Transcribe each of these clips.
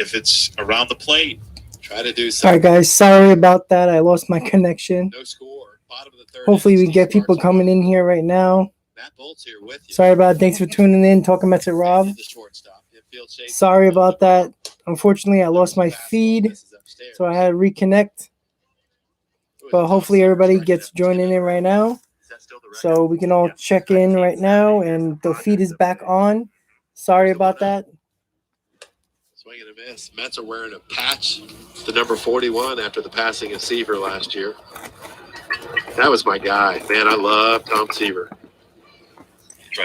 If it's around the plate, try to do All something. right, guys. Sorry about that. I lost my connection. No score. Bottom of the third. Hopefully, we get people coming in here right now. Matt Bolt's here with you. Sorry about it. Thanks for tuning in. Talking Mets with Rob. Sorry about that. Unfortunately, I lost my feed, so I had to reconnect. But hopefully, everybody gets joining in right now, so we can all check in right now, and the feed is back on. Sorry about that. Swing and a miss. Mets are wearing a patch, the number 41, after the passing of Seaver last year. That was my guy. Man, I love Tom Seaver.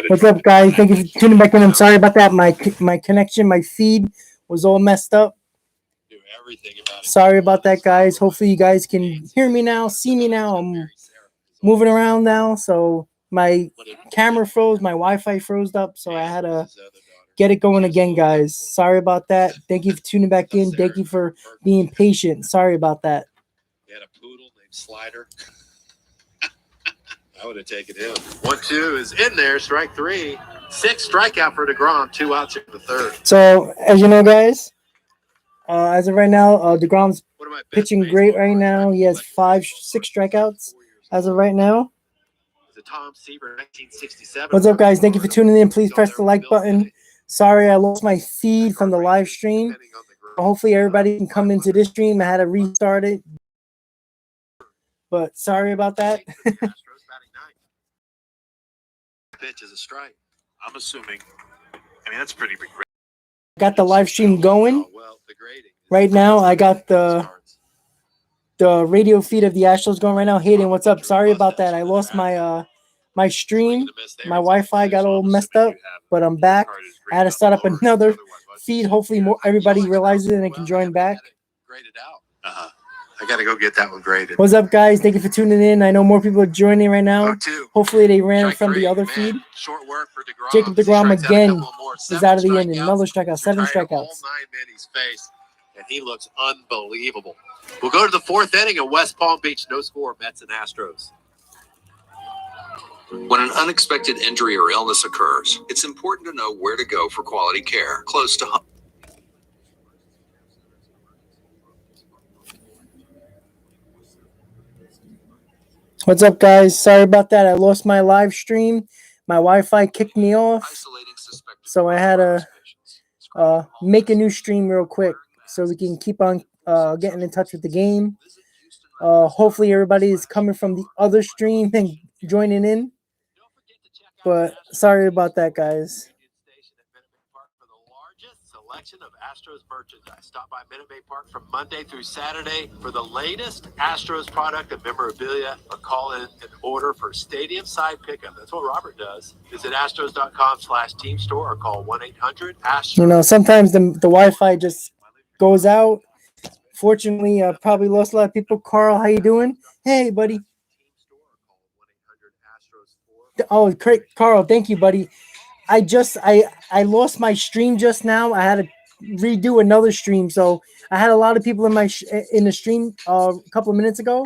What's up, guys? Thank you for tuning back in. I'm sorry about that. My connection, my feed was all messed up. Sorry about that, guys. Hopefully, you guys can hear me now, see me now. I'm moving around now, so my camera froze, my Wi-Fi froze up, so I had to get it going again, guys. Sorry about that. Thank you for tuning back in. Thank you for being patient. Sorry about that. They had a poodle named Slider. I would have taken him. 1-2 is in there. Strike three. 6 strikeout for DeGrom. 2 outs in the third. So, as you know, guys, as of right now, DeGrom's pitching great right now. He has 6 strikeouts as of right now. Tom Seaver, 1967. What's up, guys? Thank you for tuning in. Please press the like button. Sorry, I lost my feed from the live stream. Hopefully, everybody can come into this stream. I had to restart it. But sorry about that. Pitch is a strike. I'm assuming. I mean, that's pretty big. Got the live stream going right now. I got the radio feed of the Astros going right now. Hayden, what's up? Sorry about that. I lost my my stream. My Wi-Fi got all messed up, but I'm back. I had to start up another feed. Hopefully, more everybody realizes it and can join back. Graded out. I got to go get that one graded. What's up, guys? Thank you for tuning in. I know more people are joining right now. Hopefully, they ran from the other feed. Short work for DeGrom. Jacob DeGrom again is out of the inning. Another strikeout. 7 strikeouts. All 9 in his face, and he looks unbelievable. We'll go to the 4th inning at West Palm Beach. No score, Mets and Astros. When an unexpected injury or illness occurs, it's important to know where to go for quality care close to home. What's up, guys? Sorry about that. I lost my live stream. My Wi-Fi kicked me off, so I had to make a new stream real quick so we can keep on getting in touch with the game. Hopefully, everybody is coming from the other stream and joining in. But sorry about that, guys. Selection of Astros merchandise. Stop by Minute Maid Park from Monday through Saturday for the latest Astros product and memorabilia, or call in an order for stadium side pickup. That's what Robert does. Visit astros.com/team store or call 1-800-ASTROS. You know, sometimes the Wi-Fi just goes out. Fortunately, I probably lost a lot of people. Carl, how you doing? Hey, buddy. Oh, great, Carl. Thank you, buddy. I lost my stream just now. I had to redo another stream, so I had a lot of people in the stream a couple of minutes ago,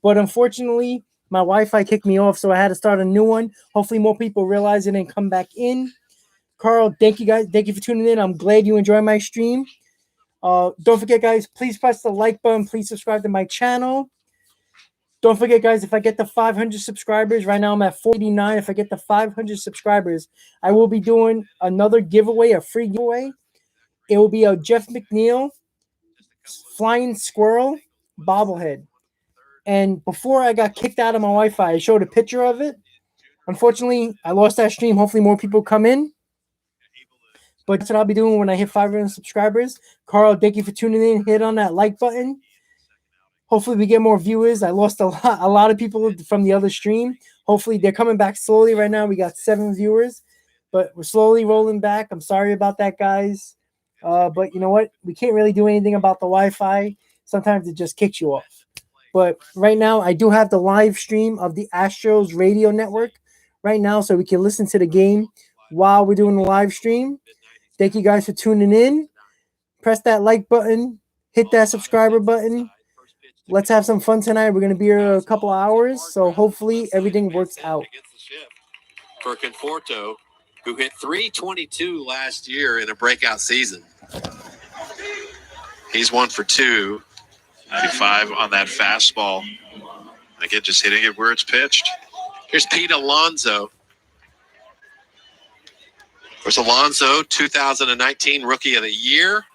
but unfortunately my Wi-Fi kicked me off, so I had to start a new one. Hopefully more people realize it and come back in. Carl, thank you, guys. Thank you for tuning in. I'm glad you enjoy my stream. Don't forget, guys, please press the like button. Please subscribe to my channel. Don't forget, guys, if I get the 500 subscribers, right now I'm at 49. If I get the 500 subscribers, I will be doing another giveaway, a free giveaway. It will be a Jeff McNeil flying squirrel bobblehead. And before I got kicked out of my Wi-Fi, I showed a picture of it. Unfortunately, I lost that stream. Hopefully more people come in. But that's what I'll be doing when I hit 500 subscribers. Carl, thank you for tuning in. Hit on that like button. Hopefully we get more viewers. I lost a lot of people from the other stream. Hopefully they're coming back slowly right now. We got 7 viewers, but we're slowly rolling back. I'm sorry about that, guys. But you know what? We can't really do anything about the Wi-Fi. Sometimes it just kicks you off. But right now I do have the live stream of the Astros radio network right now, so we can listen to the game while we're doing the live stream. Thank you guys for tuning in. Press that like button. Hit that subscriber button. Let's have some fun tonight. We're going to be here a couple hours, so hopefully everything works out. For Conforto, who hit .322 last year in a breakout season. He's 1 for 2. 95 on that fastball. Again, just hitting it where it's pitched. Here's Pete Alonso. There's Alonso, 2019 Rookie of the Year.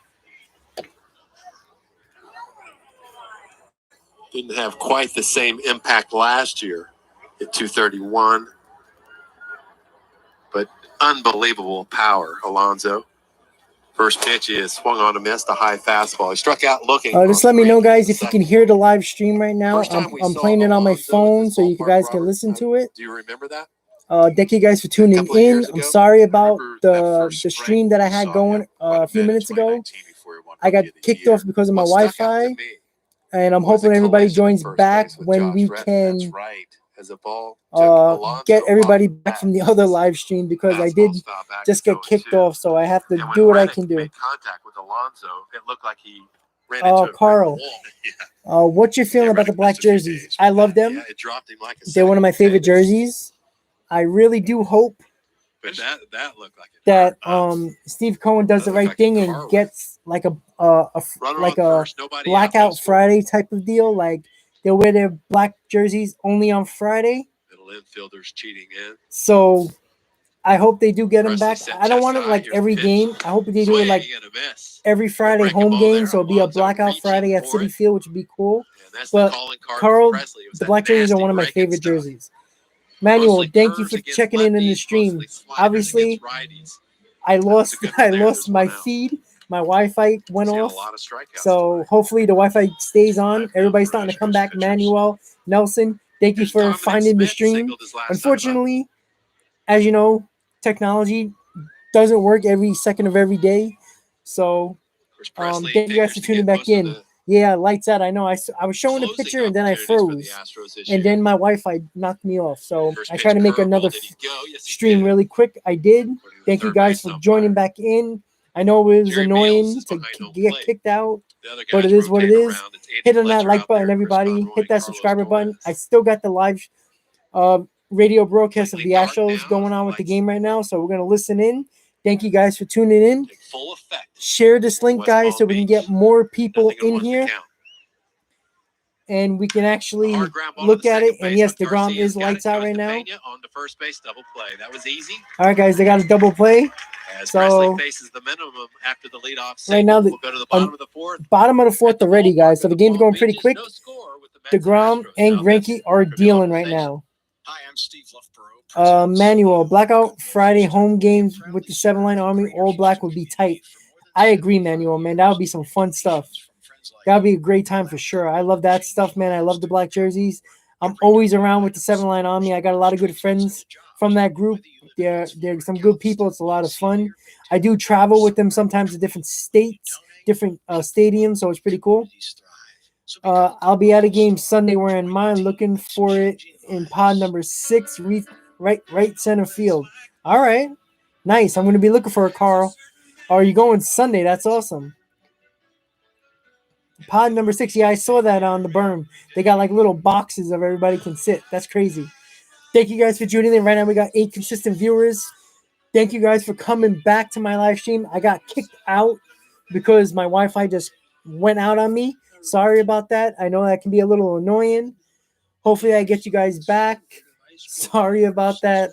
Didn't have quite the same impact last year at 231. But unbelievable power, Alonso. First pitch is swung on a miss, a high fastball. He struck out looking. Just let me know, guys, if you can hear the live stream right now. I'm playing it on my phone so you guys can listen to it. Do you remember that? Thank you guys for tuning in. I'm sorry about the stream that I had going a few minutes ago. I got kicked off because of my Wi-Fi, and I'm hoping everybody joins back when we can get everybody back from the other live stream, because I did just get kicked off, so I have to do what I can do. Contact with Alonso, it looked like he ran into Carl, what's your feeling about the black jerseys? I love them. They're one of my favorite jerseys. I really do hope that Steve Cohen does the right thing and gets like a blackout Friday type of deal. Like, they'll wear their black jerseys only on Friday. Middle infielders cheating in. So I hope they do get him back. I don't want it like every game. I hope they do it like every Friday home game. So it'll be a blackout Friday at Citi Field, which would be cool. But Carl, the black jerseys are one of my favorite jerseys. Manuel, thank you for checking in the stream. Obviously, I lost my feed. My Wi-Fi went off. So hopefully the Wi-Fi stays on. Everybody's starting to come back. Manuel, Nelson, thank you for finding the stream. Unfortunately, as you know, technology doesn't work every second of every day. So thank you guys for tuning back in. Yeah, lights out. I know. I was showing the picture and then I froze. And then my Wi-Fi knocked me off. So I tried to make another stream really quick. I did. Thank you guys for joining back in. I know it was annoying to get kicked out, but it is what it is. Hit on that like button, everybody. Hit that subscriber button. I still got the live radio broadcast of the Astros going on with the game right now, so we're going to listen in. Thank you guys for tuning in. Share this link, guys, so we can get more people in here. And we can actually look at it. And yes, DeGrom is lights out right now. All right, guys, they got a double play. So right now, we'll go to the bottom of the fourth already, guys. So the game's going pretty quick. DeGrom and Greinke are dealing right now. Hi, I'm Steve Loughborough. Manuel, blackout Friday home games with the 7-line army, all black would be tight. I agree, Manuel, man. That would be some fun stuff. That would be a great time for sure. I love that stuff, man. I love the black jerseys. I'm always around with the 7-line army. I got a lot of good friends from that group. They're some good people. It's a lot of fun. I do travel with them sometimes to different states, different stadiums, so it's pretty cool. I'll be at a game Sunday wearing mine, looking for it in pod number 6, right center field. All right. Nice. I'm going to be looking for it, Carl. Are you going Sunday? That's awesome. Pod number 6. Yeah, I saw that on the berm. They got like little boxes of everybody can sit. That's crazy. Thank you guys for tuning in. Right now we got 8 consistent viewers. Thank you guys for coming back to my live stream. I got kicked out because my Wi-Fi just went out on me. Sorry about that. I know that can be a little annoying. Hopefully I get you guys back. Sorry about that.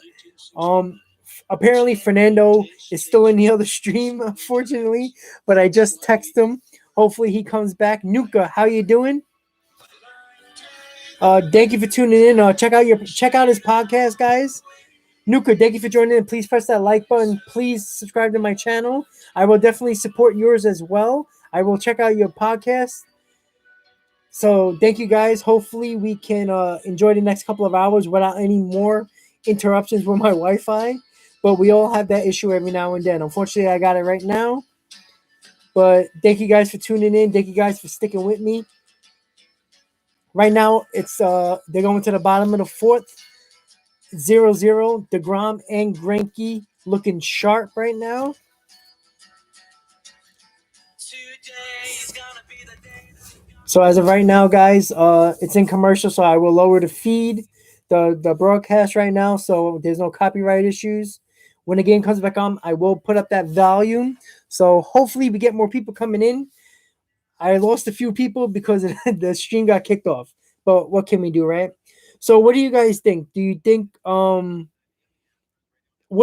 Apparently Fernando is still in the other stream, unfortunately, but I just texted him. Hopefully he comes back. Nuka, how you doing? Thank you for tuning in. Check out his podcast, guys. Nuka, thank you for joining in. Please press that like button. Please subscribe to my channel. I will definitely support yours as well. I will check out your podcast. So thank you, guys. Hopefully we can enjoy the next couple of hours without any more interruptions with my Wi-Fi. But we all have that issue every now and then. Unfortunately, I got it right now. But thank you guys for tuning in. Thank you guys for sticking with me. Right now, it's they're going to the bottom of the fourth. 0-0. DeGrom and Greinke looking sharp right now. So as of right now, guys, it's in commercial, so I will lower the feed, the broadcast right now, so there's no copyright issues. When the game comes back on, I will put up that volume. So hopefully we get more people coming in. I lost a few people because the stream got kicked off. But what can we do, right? So what do you guys think? Do you think what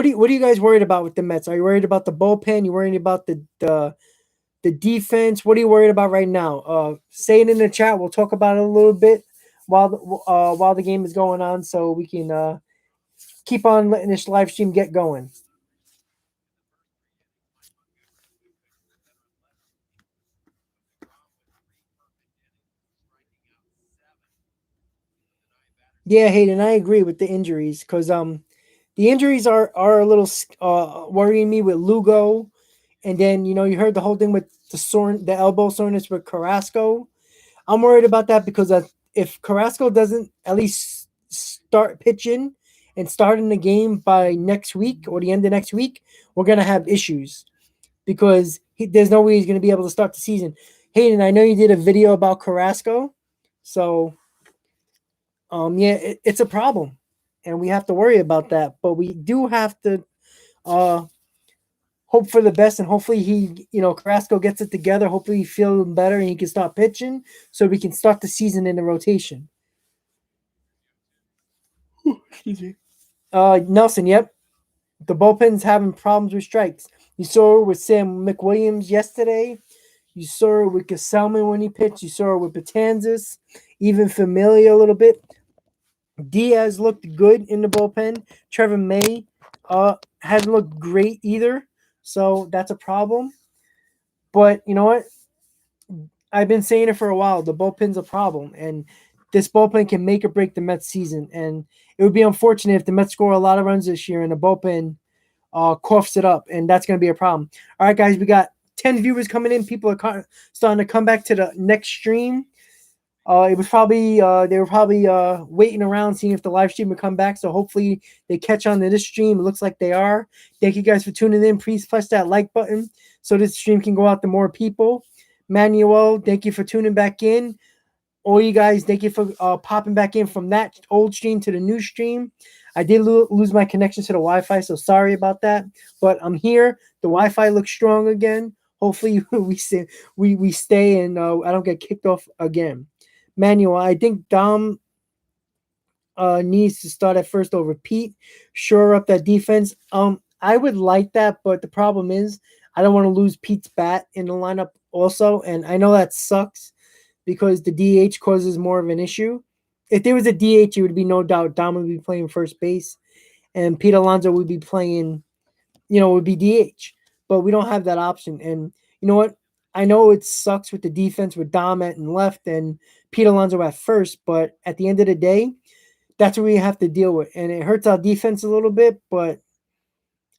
are you guys worried about with the Mets? Are you worried about the bullpen? You worried about the defense? What are you worried about right now? Say it in the chat. We'll talk about it a little bit while the game is going on, so we can keep on letting this live stream get going. Yeah, Hayden, I agree with the injuries because the injuries are a little worrying me with Lugo, and then you heard the whole thing with the elbow soreness with Carrasco. I'm worried about that because if Carrasco doesn't at least start pitching and start in the game by next week or the end of next week, we're gonna have issues because there's no way he's gonna be able to start the season. Hayden, I know you did a video about Carrasco, so yeah, it's a problem, and we have to worry about that. But we do have to uh, hope for the best, and hopefully Carrasco gets it together. Hopefully he feels better and he can start pitching, so we can start the season in the rotation. Excuse me. Nelson, yep. The bullpen's having problems with strikes. You saw it with Sam McWilliams yesterday. You saw it with Gesellman when he pitched. You saw it with Betanzas, even Familia a little bit. Diaz looked good in the bullpen. Trevor May hasn't looked great either. So that's a problem. But you know what? I've been saying it for a while. The bullpen's a problem. And this bullpen can make or break the Mets season. And it would be unfortunate if the Mets score a lot of runs this year and the bullpen coughs it up. And that's going to be a problem. All right, guys, we got 10 viewers coming in. People are starting to come back to the next stream. It was probably they were probably waiting around seeing if the live stream would come back. So hopefully they catch on to this stream. It looks like they are. Thank you guys for tuning in. Please press that like button so this stream can go out to more people. Manuel, thank you for tuning back in. All you guys, thank you for popping back in from that old stream to the new stream. I did lose my connection to the Wi-Fi, so sorry about that. But I'm here. The Wi-Fi looks strong again. Hopefully we stay and I don't get kicked off again. Manuel, I think Dom needs to start at first over Pete, shore up that defense. I would like that, but the problem is I don't want to lose Pete's bat in the lineup also, and I know that sucks because the DH causes more of an issue. If there was a DH, it would be no doubt Dom would be playing first base, and Pete Alonso would be playing, would be DH. But we don't have that option, and you know what? I know it sucks with the defense with Dom at and left and Pete Alonso at first, but at the end of the day, that's what we have to deal with. And it hurts our defense a little bit, but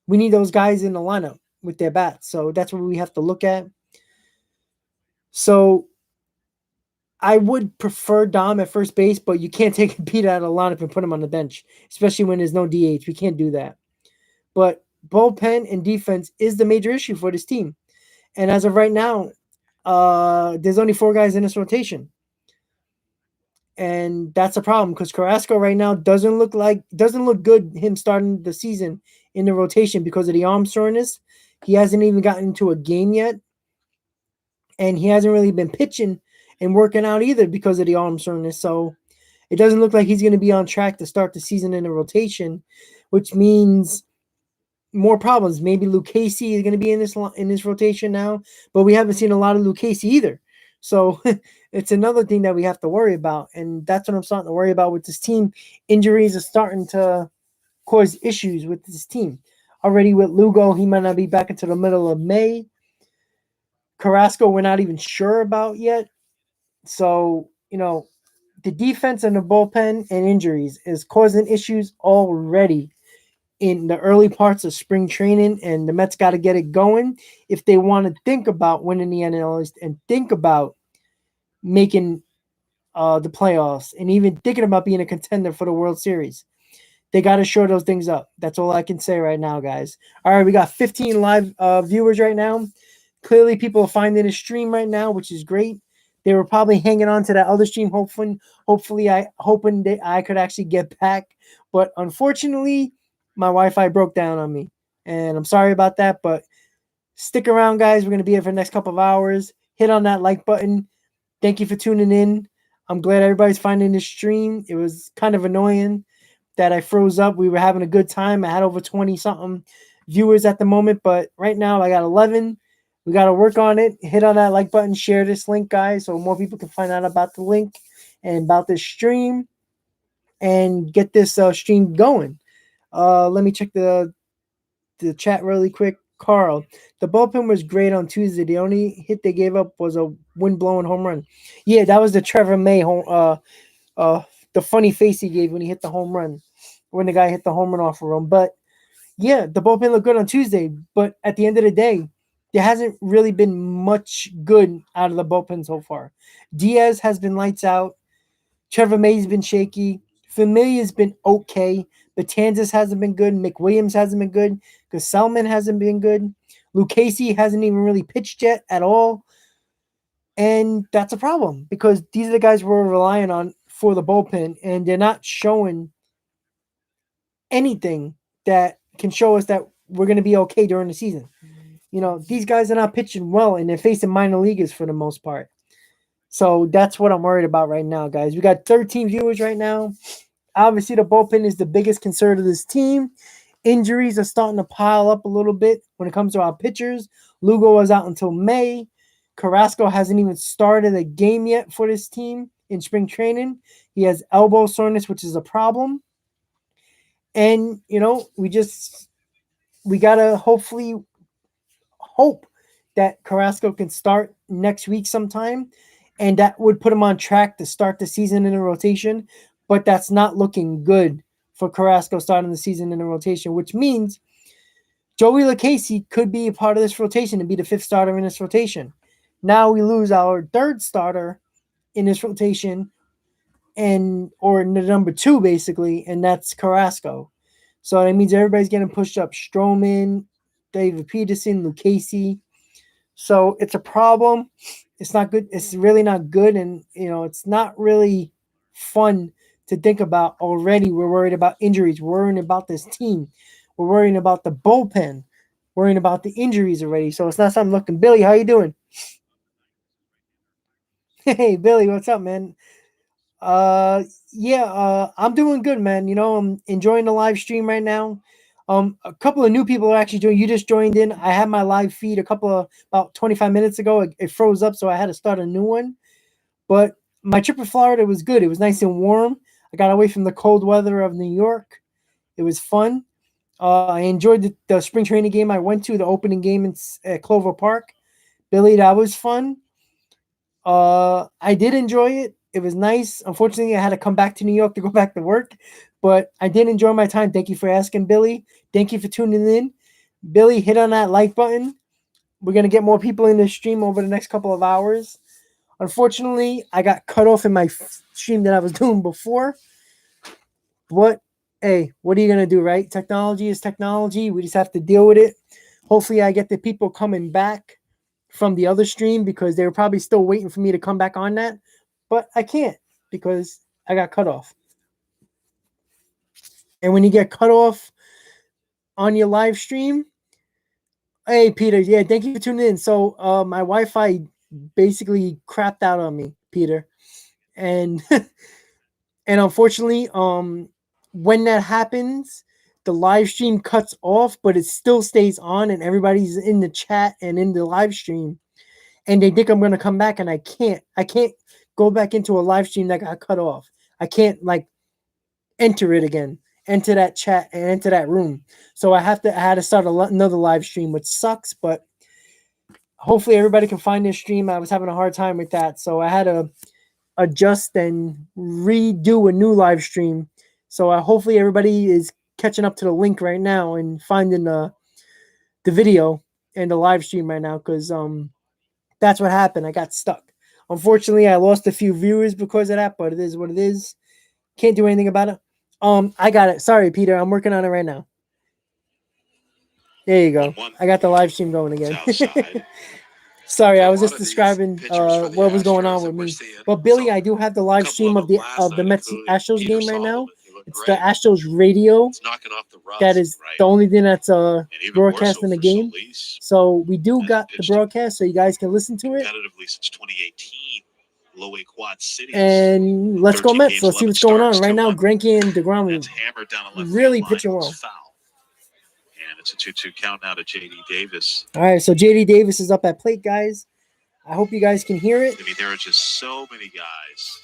we need those guys in the lineup with their bats. So that's what we have to look at. So I would prefer Dom at first base, but you can't take Pete out of the lineup and put him on the bench, especially when there's no DH. We can't do that. But bullpen and defense is the major issue for this team. And as of right now, there's only 4 guys in this rotation. And that's a problem because Carrasco right now doesn't look good him starting the season in the rotation because of the arm soreness. He hasn't even gotten into a game yet. And he hasn't really been pitching and working out either because of the arm soreness. So it doesn't look like he's going to be on track to start the season in the rotation, which means more problems. Maybe Luke Casey is going to be in this rotation now, but we haven't seen a lot of Luke Casey either. So it's another thing that we have to worry about, and that's what I'm starting to worry about with this team. Injuries are starting to cause issues with this team. Already with Lugo, he might not be back until the middle of May. Carrasco, we're not even sure about yet. So, the defense and the bullpen and injuries is causing issues already in the early parts of spring training, and the Mets got to get it going if they want to think about winning the NL East and think about making the playoffs and even thinking about being a contender for the World Series. They got to shore those things up. That's all I can say right now, guys. All right, we got 15 live viewers right now. Clearly, people are finding a stream right now, which is great. They were probably hanging on to that other stream, hoping that I could actually get back. But unfortunately, my Wi-Fi broke down on me, and I'm sorry about that. But stick around, guys. We're going to be here for the next couple of hours. hit on that like button. Thank you for tuning in. I'm glad everybody's finding this stream. It was kind of annoying that I froze up. We were having a good time. I had over 20 something viewers at the moment, but right now I got 11. We got to work on it. Hit on that like button, share this link, guys, so more people can find out about the link and about this stream and get this stream going. Let me check the chat really quick. Carl, the bullpen was great on Tuesday. The only hit they gave up was a wind-blowing home run. Yeah, that was the Trevor May the funny face he gave when he hit the home run, when the guy hit the home run off of him. But yeah, the bullpen looked good on Tuesday. But at the end of the day, there hasn't really been much good out of the bullpen so far. Diaz has been lights out. Trevor May's been shaky. Familia's been okay. Betanzas hasn't been good. McWilliams hasn't been good. Gesellman hasn't been good. Lucchesi hasn't even really pitched yet at all. And that's a problem because these are the guys we're relying on for the bullpen, and they're not showing anything that can show us that we're going to be okay during the season. You know, these guys are not pitching well, and they're facing minor leaguers for the most part. So that's what I'm worried about right now, guys. We got 13 viewers right now. Obviously, the bullpen is the biggest concern of this team. Injuries are starting to pile up a little bit when it comes to our pitchers. Lugo was out until May. Carrasco hasn't even started a game yet for this team in spring training. He has elbow soreness, which is a problem. And, you know, we got to hopefully hope that Carrasco can start next week sometime. And that would put him on track to start the season in a rotation. But that's not looking good for Carrasco starting the season in a rotation, which means Joey Lucchesi could be a part of this rotation and be the fifth starter in this rotation. Now we lose our third starter in this rotation, or the number two, basically, and that's Carrasco. So that means everybody's getting pushed up. Stroman, David Peterson, Lucchesi. So it's a problem. It's not good. It's really not good. And, you know, it's not really fun to think about already. We're worried about injuries. We're worrying about this team. We're worrying about the bullpen. Worrying about the injuries already. So it's not something looking. Billy, how you doing? Hey, Billy, what's up, man? I'm doing good, man. You know, I'm enjoying the live stream right now. A couple of new people are actually doing. You just joined in. I had my live feed about 25 minutes ago. It froze up, so I had to start a new one. But my trip to Florida was good. It was nice and warm. I got away from the cold weather of New York. It was fun. I enjoyed the spring training game I went to, the opening game at Clover Park. Billy, that was fun. I did enjoy it. It was nice. Unfortunately, I had to come back to New York to go back to work, but I did enjoy my time. Thank you for asking, Billy. Thank you for tuning in. Billy, hit on that like button. We're going to get more people in this stream over the next couple of hours. Unfortunately, I got cut off in my stream that I was doing before. But, hey, what are you going to do, right? Technology is technology. We just have to deal with it. Hopefully, I get the people coming back from the other stream because they were probably still waiting for me to come back on that. But I can't because I got cut off. And when you get cut off on your live stream, hey, Peter, yeah, thank you for tuning in. So my Wi-Fi basically crapped out on me, Peter. And and unfortunately, when that happens, the live stream cuts off, but it still stays on and everybody's in the chat and in the live stream. And they think I'm going to come back and I can't go back into a live stream that got cut off. I can't enter it again, enter that chat and enter that room. So I had to start another live stream, which sucks, but hopefully everybody can find this stream. I was having a hard time with that. So I had to adjust and redo a new live stream. So hopefully everybody is catching up to the link right now and finding the video and the live stream right now. Cause, that's what happened. I got stuck. Unfortunately, I lost a few viewers because of that, but it is what it is. Can't do anything about it. I got it. Sorry, Peter. I'm working on it right now. There you go. I got the live stream going again. Sorry, I was just describing what was going on with me. But Billy, I do have the live stream of the Mets Astros game right now. It's the Astros radio. It's knocking off the rust. That is right. the only thing that's And even more broadcasting so the for game. Solis, So we do Hasn't got the pitched it broadcast, so you guys can listen to it. competitively since 2018. Low A Quad Cities. And let's go 13 Mets. games, Let's see 11 what's going on starts, right now. 2-1. Greinke and DeGrom That's hammered down the left really field line. pitching well. It's foul. And it's a 2-2 count now to J.D. Davis. All right, so JD Davis is up at plate, guys. I hope you guys can hear it. I mean, there are just so many guys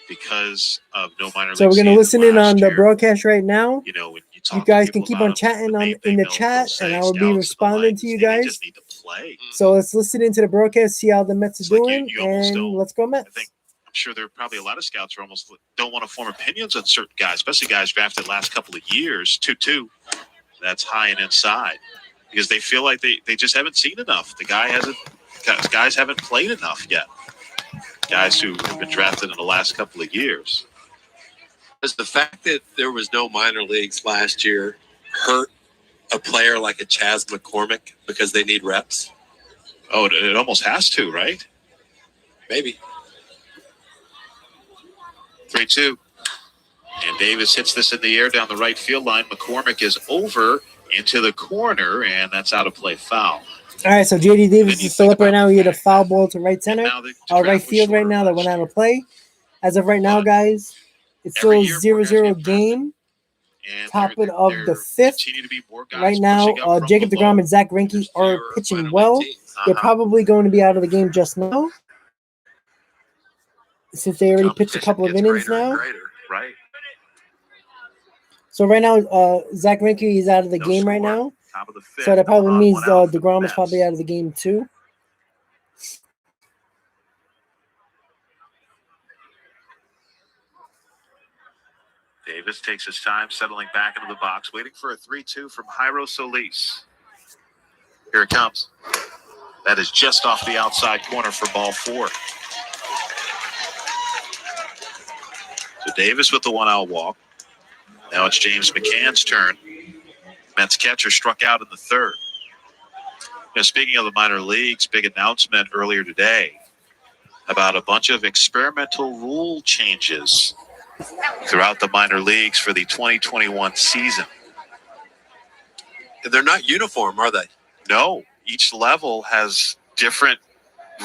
because of no minor league. So we're gonna season listen in last on the year. broadcast right now. You know, when you You talk guys to can people keep about on them, chatting the on main in the thing chat, say, and I will be scouts and the responding like, to you they guys. just need to play. So let's listen into the broadcast, see how the Mets are It's like doing, you almost and don't- let's go I Mets. think I'm sure there are probably a lot of scouts who almost don't want to form opinions on certain guys, especially guys drafted the last couple of years. 2-2, that's high and inside because they feel like they just haven't seen enough. Guys haven't played enough yet. Guys who have been drafted in the last couple of years. Does the fact that there was no minor leagues last year hurt a player like a Chas McCormick because they need reps? Oh, it almost has to, right? Maybe. 3-2. And Davis hits this in the air down the right field line. McCormick is over into the corner, and that's out of play, foul. All right, so JD Davis is still up right now. He hit a foul ball to right And center, now the right draft was field right shorter now that last went out year. of play. As of right now, guys, it's Every still year, more guys 0-0 get game. And Top there of the fifth. continue to be more guys Right now, pushing up from Jacob below. DeGrom and Zach Greinke There's are fewer pitching minor well. league teams. They're probably going to be out of the game just now, since they already pitched a couple of Competition innings gets greater and now. greater. Right. So right now, Zach Greinke is out of the No game right score. now. Top of the fifth. So that probably One means on, one out for the DeGrom is Mets. probably out of the game too. Davis takes his time settling back into the box, waiting for a 3-2 from Jairo Solis. Here it comes. That is just off the outside corner for ball 4. So Davis with the 1-out walk. Now it's James McCann's turn. Mets catcher struck out in the third. Speaking of the minor leagues, big announcement earlier today about a bunch of experimental rule changes throughout the minor leagues for the 2021 season. And they're not uniform, are they? No, each level has different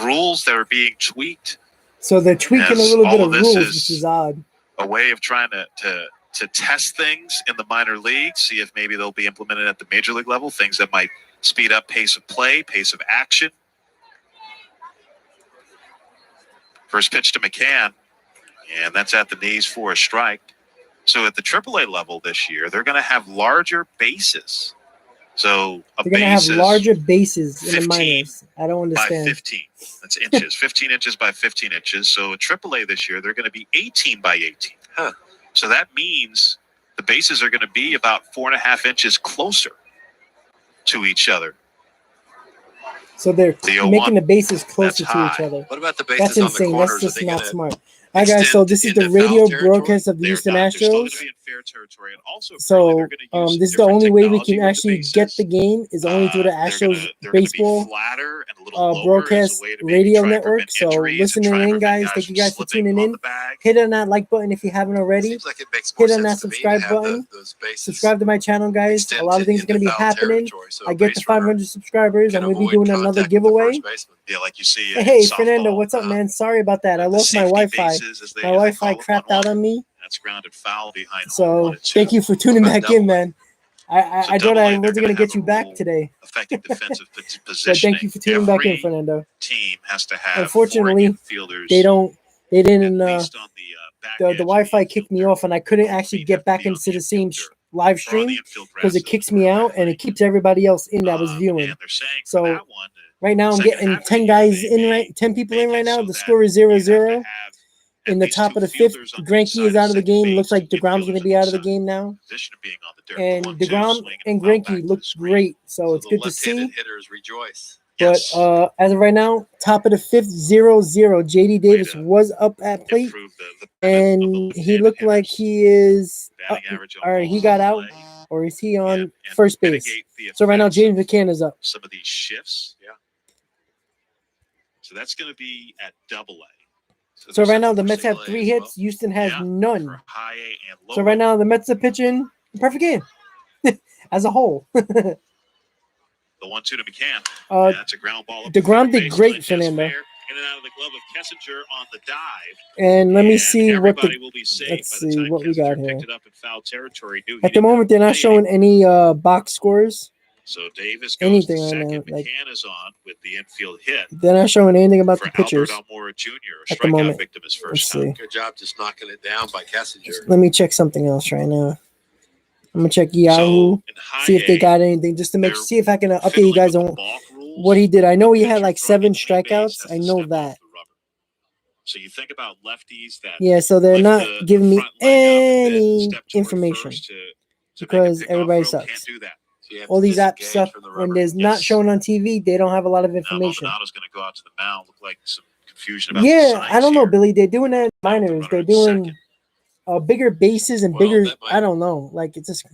rules that are being tweaked. So they're tweaking a Yes, little bit all of of this rules, is- which is odd. A way of trying to test things in the minor leagues, see if maybe they'll be implemented at the major league level, things that might speed up pace of play, pace of action. First pitch to McCann, and that's at the knees for a strike. So at the AAA level this year, they're going to have larger bases. So a They're going to base have is larger bases in the 15 minors. I don't by understand. 15. That's inches. 15 inches by 15 inches. So at AAA this year, they're going to be 18 by 18. Huh. So that means the bases are going to be about 4.5 inches closer to each other. So they're The 0-1. making the bases closer That's to each high. other. What about the bases That's on insane. the That's corners? Are just they not gonna smart. All right, guys. So this is the extend into radio foul territory? broadcast of the They're Houston not. They're still going Astros. to be in fair territory. And also, So apparently they're gonna use this is the different only way we technology can with the actually bases. get the game is only through the They're Astros gonna baseball be flatter and a little lower as a broadcast way to maybe radio try and network. prevent So injuries and listening try and in, prevent guys. Thank from you guys for slipping tuning on in. the bag. Hit on that like button if you haven't already. Seems like it makes more Hit on sense that to me to subscribe have button. those bases Subscribe to my channel, guys. extend A lot of things are going to be into foul happening. territory, so I a get to base runner 500 subscribers. I'm can going to be avoid doing another contact with the giveaway. first baseman. Yeah, like you see. Hey, in Fernando, softball, what's up, man? Sorry about that. I the lost my safety Wi-Fi. bases, as they My Wi-Fi call it, crapped out 1-1. on me. That's grounded foul behind home So 1 and 2. thank you for tuning What about back in, double A? man. I So thought double A, I they're wasn't gonna going to get have you a back rule today. affecting defensive But positioning. thank you for tuning back in, Every Fernando. team has to have Unfortunately, 4 infielders They at didn't, least on the back the edge of Wi-Fi infield kicked me dirt. off and I couldn't Both actually feet get have to back be on into the the same infield dirt. live Or on the stream infield because it grass, kicks as me we're out and it right. keeps everybody else in that was And viewing. they're saying for So that one, right now I'm second getting half of the 10 year, guys they in may right, 10 people make in right it now. so The that score is you have to 0-0. have at In the least top 2 of the fifth, fielders on each Greinke side is out of the second game. base, Looks like 2 DeGrom's going to infielders be on out each of the side. game now. Position of being on the dirt. And 1-2, DeGrom swinging and a foul Greinke back to look the screen. great. So it's the good to left-handed see. hitters rejoice. But Yes. as of right now, top of the fifth, 0-0. JD Davis to was up at plate. Improve the benefit of the And he left-handed looked like hitters. he is Batting average on all right, he balls got in out, play. or is he on And first base? mitigate the So right now, effects James of McCann is up. some of these shifts. Yeah. So that's going to be at Double A. So they're right set now for the Mets have single A 3 as hits. well. Houston has Yeah, none. for high A and low So right A. now the Mets are pitching a perfect game as a whole. The 1-2 to McCann. uh, That's a ground ball. DeGrom did great, Fernando. In and out of the glove of Kessinger on the dive. And let me see what the. Everybody will be safe Let's by the see time what we got Kessinger here. picked it up in foul territory. Knew he At the didn't moment, they're not play showing any box scores. So Davis goes Anything to right second. now, like- McCann is on with the infield hit They're not showing anything about for the pitchers. Albert Almora Jr., a At the strikeout moment. victim his Let's first time. see. Good job just knocking it down by Kessinger. Let me check something else right now. I'm gonna check So Yahoo, in high see if they A, got anything, just to make they're see if I can update you fiddling guys with the on balk rules. what he did. I know he had Pitcher like throwing 7 at any base strikeouts. has I to know step that. off the rubber. So you think about lefties that Yeah, so they're lift not the giving me front leg up and then any step toward information first to because make a pickoff everybody throw. sucks. Can't do that. So you have All to these apps disengage suck from the when rubber. there's not Yes. shown on TV. They don't have a lot of Now information. Maldonado's going to go out to the mound. Look like some confusion about the Yeah, signs I don't know, here. Billy. They're doing that in Now with the minors. runner They're at doing second. bigger bases and Well, bigger. that might- I don't know. Like it's just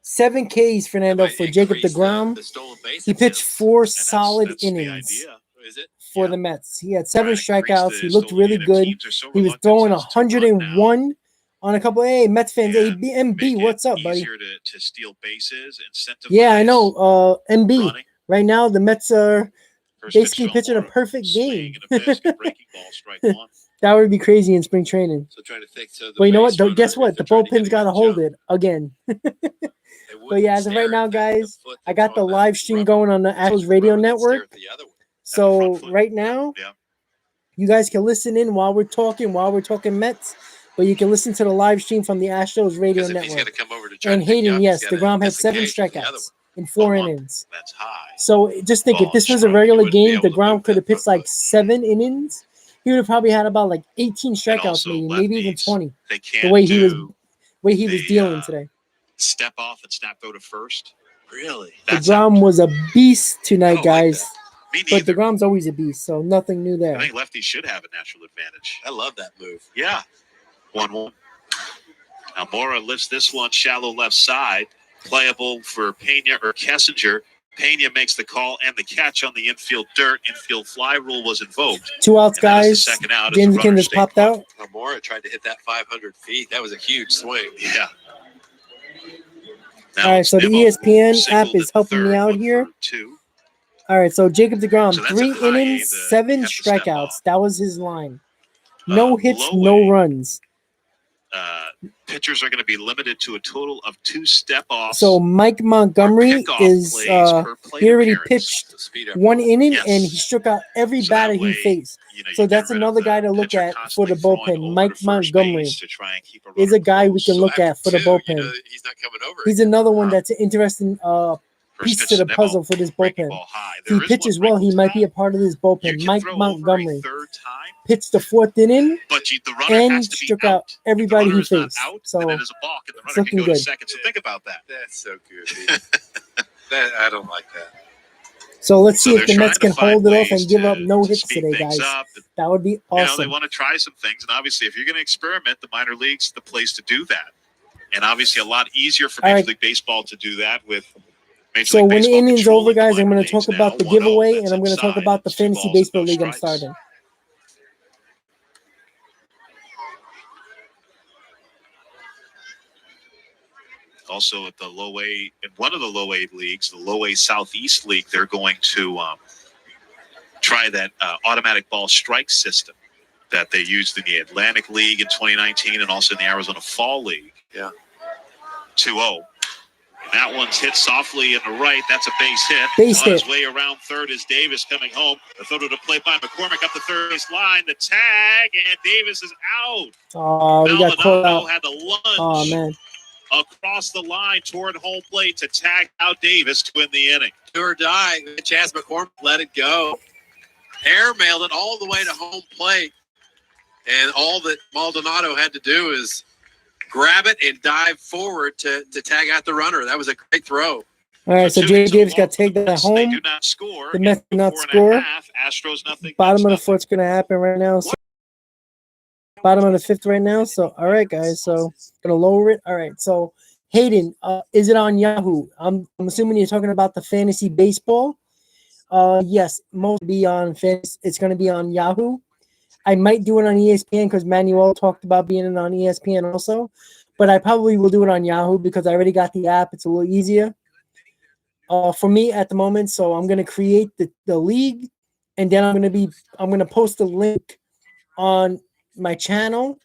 7 Ks, That Fernando, might for Jacob increase DeGrom. the stolen base He pitched attempts. 4 And solid that's the innings idea. Is it? for Yeah. the Mets. He had 7 Right, increase strikeouts. the He looked stolen really unit. good. Teams are so He was reluctant throwing to run now. 101 on a couple. Hey, Mets fans, And MB, make what's it up, buddy? easier to steal bases, incentivize Yeah, I know. MB. running. Right now, the Mets are First basically pitch to pitching a Almora, perfect swing game. and a miss, good breaking ball, strike one. That would be crazy in spring training. So trying to think. So the But you know what? base Though, runner, guess if what? they're The trying to get bullpen's a got to good hold jump, it again. they But wouldn't yeah, as of right stare now, at the guys, foot I that's got the on that live stream rubber. going on the Astros radio Rubber, they'd stare network. at the other one. So front foot. right now, Yeah. you guys can listen in while we're talking Mets, but you can listen to the live stream from the Astros radio Because if he's going network. to come over to try And to pick you Hayden, up, yes, he's gotta DeGrom had 7 disengage from the other strikeouts one. in 4 1. innings. That's high. So just think, if Ball this was a strike. regular You wouldn't be game, able to DeGrom move could have that pitched like foot. 7 innings. He would have probably had about like 18 strikeouts, also maybe even lefties, 20. They The can't way he was the, dealing today. step off and snap throw to first. Really? That's DeGrom out. was a beast I tonight, don't like guys. that. Me But neither. DeGrom's always a beast, so nothing new I there. think lefties should have a natural advantage. I love that move. Yeah. 1-1. Almora lifts this one shallow left side. Playable for Pena or Kessinger. Pena makes the call and the catch on the infield dirt. Infield fly rule was invoked. 2 outs, And that is the guys. second out as James the McCann runner just stayed popped put. out. Amora tried to hit that 500 feet. That was a huge swing. Yeah. All right, so the ESPN app is helping me out here. 2. All right, so Jacob DeGrom, So that's 3 at high A, innings, the- 7 you have to step strikeouts. off. That was his line. No hits, low no A. runs. Pitchers are going to be limited to a total of 2 step-offs. So Mike Montgomery Pickoff is plays per plate he already appearance. pitched The speed up. 1 inning Yes. and he struck out every So that batter way, he faced. You know, So you get that's rid of another the guy to look pitcher at for constantly the throwing bullpen, over Mike to first Montgomery base to try and keep a is runner a guy we close. can So look after at for the 2, bullpen. You know that he's not coming over. He's again. another one that's an interesting First piece pitch to the Nimmo, puzzle for this breaking bullpen. ball high. If he There is pitches one well, he breaking might be ball. a part of this You bullpen. can Mike throw Montgomery over a third time, pitched the 4th inning but the runner and has to be struck out. out everybody If the he runner is not faced. out, So then it is a balk, and the it's runner can looking go to good. second. So think about that. That's so good. That I don't like that. So let's So see if they're the trying Mets to can find hold it off ways and give to- up no to hits speed today, things guys. up. That would be You know, they awesome. want to try some things, and obviously, if you're going to experiment, the minor leagues the place to do that. And obviously, a lot easier for All Major right. League Baseball to do that with. Major So League when the Baseball inning's controlling over, guys, the I'm minor going to talk leagues about the now. 1-0, giveaway, and that's I'm going to talk inside. about the It's 2 Fantasy balls and Baseball no League I'm strikes. starting. Also at the low A, in one of the low A leagues, the low A Southeast League, they're going to try that automatic ball strike system that they used in the Atlantic League in 2019 and also in the Arizona Fall League. Yeah. 2-0. And that one's hit softly in the right. That's a base hit. Base On his hit. way around third is Davis coming home. The throw to play by McCormick up the third base line. The tag, and Davis is out. Oh, we got caught Maldonado out. had to lunge Oh, man. across the line toward home plate to tag out Davis to win the inning. Do or die. Chaz McCormick let it go. Airmailed it all the way to home plate. And all that Maldonado had to do is grab it and dive forward to tag out the runner. That was a great throw. All right, so two Jay hits Davis and a got walk for the taken at Mets. They home. do not score. The Mets do not 4.5. score. Astros nothing. Bottom Mets of the fourth's going to happen right now. So bottom of the fifth right now. So, all right, guys. So, going to lower it. All right. So, Hayden, is it on Yahoo? I'm assuming you're talking about the fantasy baseball. Yes, most be on fantasy. It's going to be on Yahoo. I might do it on ESPN because Manuel talked about being on ESPN also. But I probably will do it on Yahoo because I already got the app. It's a little easier for me at the moment. So I'm gonna create the league, and then I'm gonna post a link on my channel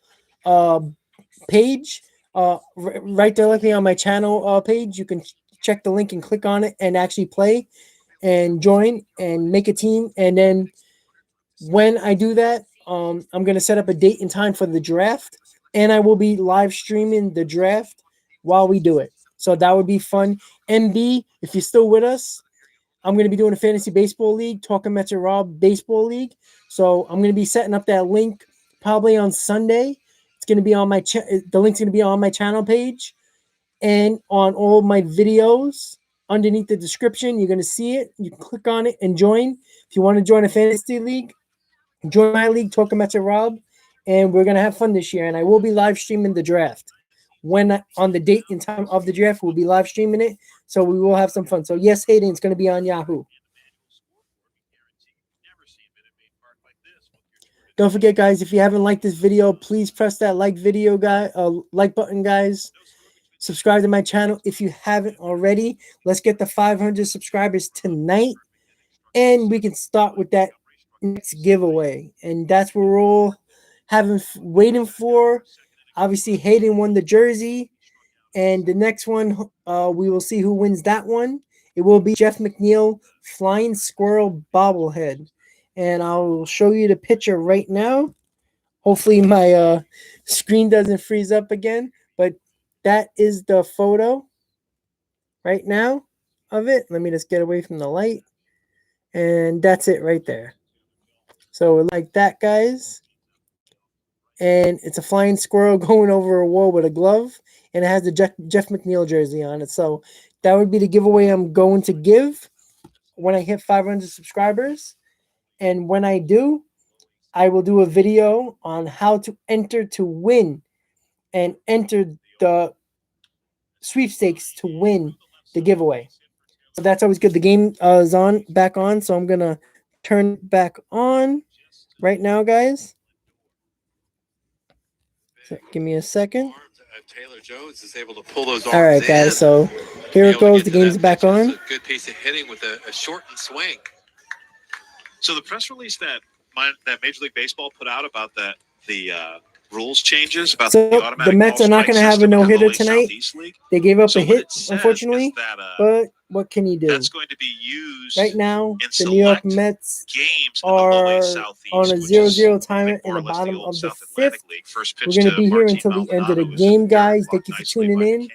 page. Right directly on my channel page, you can check the link and click on it and actually play and join and make a team. And then when I do that, I'm gonna set up a date and time for the draft, and I will be live streaming the draft while we do it. So that would be fun. MB, if you're still with us, I'm going to be doing a fantasy baseball league, Talking Mets and Rob baseball league. So I'm going to be setting up that link probably on Sunday. It's going to be on my the link's going to be on my channel page and on all my videos underneath the description. You're going to see it. You can click on it and join. If you want to join a fantasy league, join my league, Talking Mets and Rob, and we're going to have fun this year. And I will be live streaming the draft. When on the date and time of the draft, we'll be live streaming it. So we will have some fun. So yes, Hayden, it's going to be on Yahoo. Don't forget, guys, if you haven't liked this video, please press that like button, guys. Subscribe to my channel if you haven't already. Let's get the 500 subscribers tonight, and we can start with that next giveaway. And that's what we're all waiting for. Obviously, Hayden won the jersey. And the next one, we will see who wins that one. It will be Jeff McNeil Flying Squirrel bobblehead. And I'll show you the picture right now. Hopefully my screen doesn't freeze up again. But that is the photo right now of it. Let me just get away from the light. And that's it right there. So like that, guys. And it's a flying squirrel going over a wall with a glove. And it has the Jeff McNeil jersey on it. So that would be the giveaway I'm going to give when I hit 500 subscribers. And when I do, I will do a video on how to enter to win and enter the sweepstakes to win the giveaway. So that's always good. The game is back on. So I'm going to turn it back on right now, guys. So give me a second. Taylor Jones is able to pull those arms. All right, guys. So here it goes. The game's back on. A good piece of hitting with a shortened swing. So the press release that Major League Baseball put out about the rules changes about the Mets are not going to have a no-hitter tonight. They gave up a hit, unfortunately. But what can you do? That's going to be used right now. The New York Mets are on a 0-0 timer in the bottom of the fifth. We're going to be here until the end of the game, guys. Thank you for tuning in.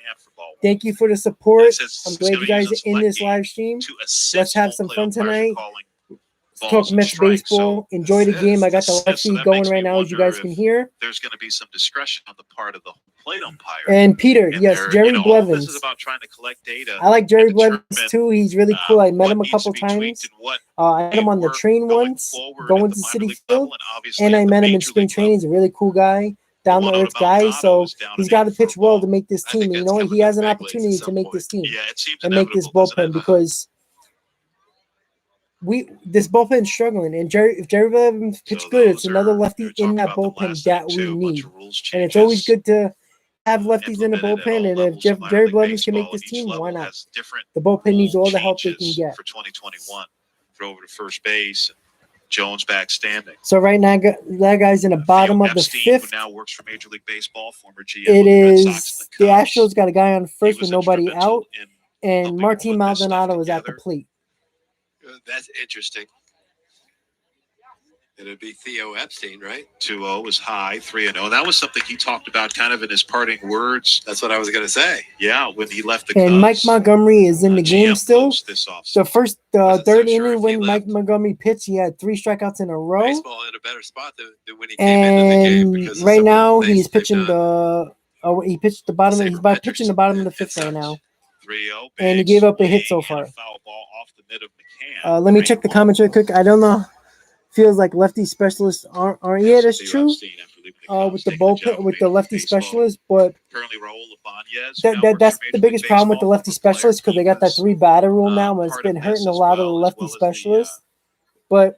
Thank you for the support. I'm glad you guys are in this live stream. Let's have some fun tonight. Talk Mets baseball. Enjoy the game. I got the live feed going right now, as you guys can hear. There's going to be some discretion on the part of the plate umpire. And Peter, yes, Jerry Blevins. This is about trying to collect data. I like Jerry Blevins too. He's really cool. I met him a couple times. I met him on the train once, going to Citi Field, and I met him in spring training. He's a really cool guy, down to earth guy. So he's got to pitch well to make this team. And you know what? He has an opportunity to make this team and make this bullpen because this bullpen is struggling, and if Jerry Blevins pitch good, it's another lefty in that bullpen that we need. And it's always good to have lefties in the bullpen, and if Jerry Blevins can make this team, why not? The bullpen needs all the help they can get. For 2021, throw over to first base, Jones back standing. So right now, that guy's in the bottom of the fifth. Who now works for Major League Baseball, former GM. It is the Astros got a guy on first with nobody out, and Martin Maldonado is at the plate. That's interesting. It'd be Theo Epstein, right? 2-0 is high, 3-0. That was something he talked about kind of in his parting words. That's what I was going to say. Yeah, when he left the Cubs. And Mike Montgomery is in the game still. The first third inning when Mike Montgomery pitched, he had 3 strikeouts in a row. Baseball in a better spot than when he came into the game. And right now he's pitching he pitched the bottom. He's about pitching the bottom of the fifth right now. 3-0. And he gave up a hit so far. Let me check the comments real quick. I don't know. Feels like lefty specialists aren't. Yeah, that's true. With the bullpen, with the lefty specialists, but that's the biggest problem with the lefty specialists because they got that 3 batter rule now, and it's been hurting a lot of the lefty specialists. But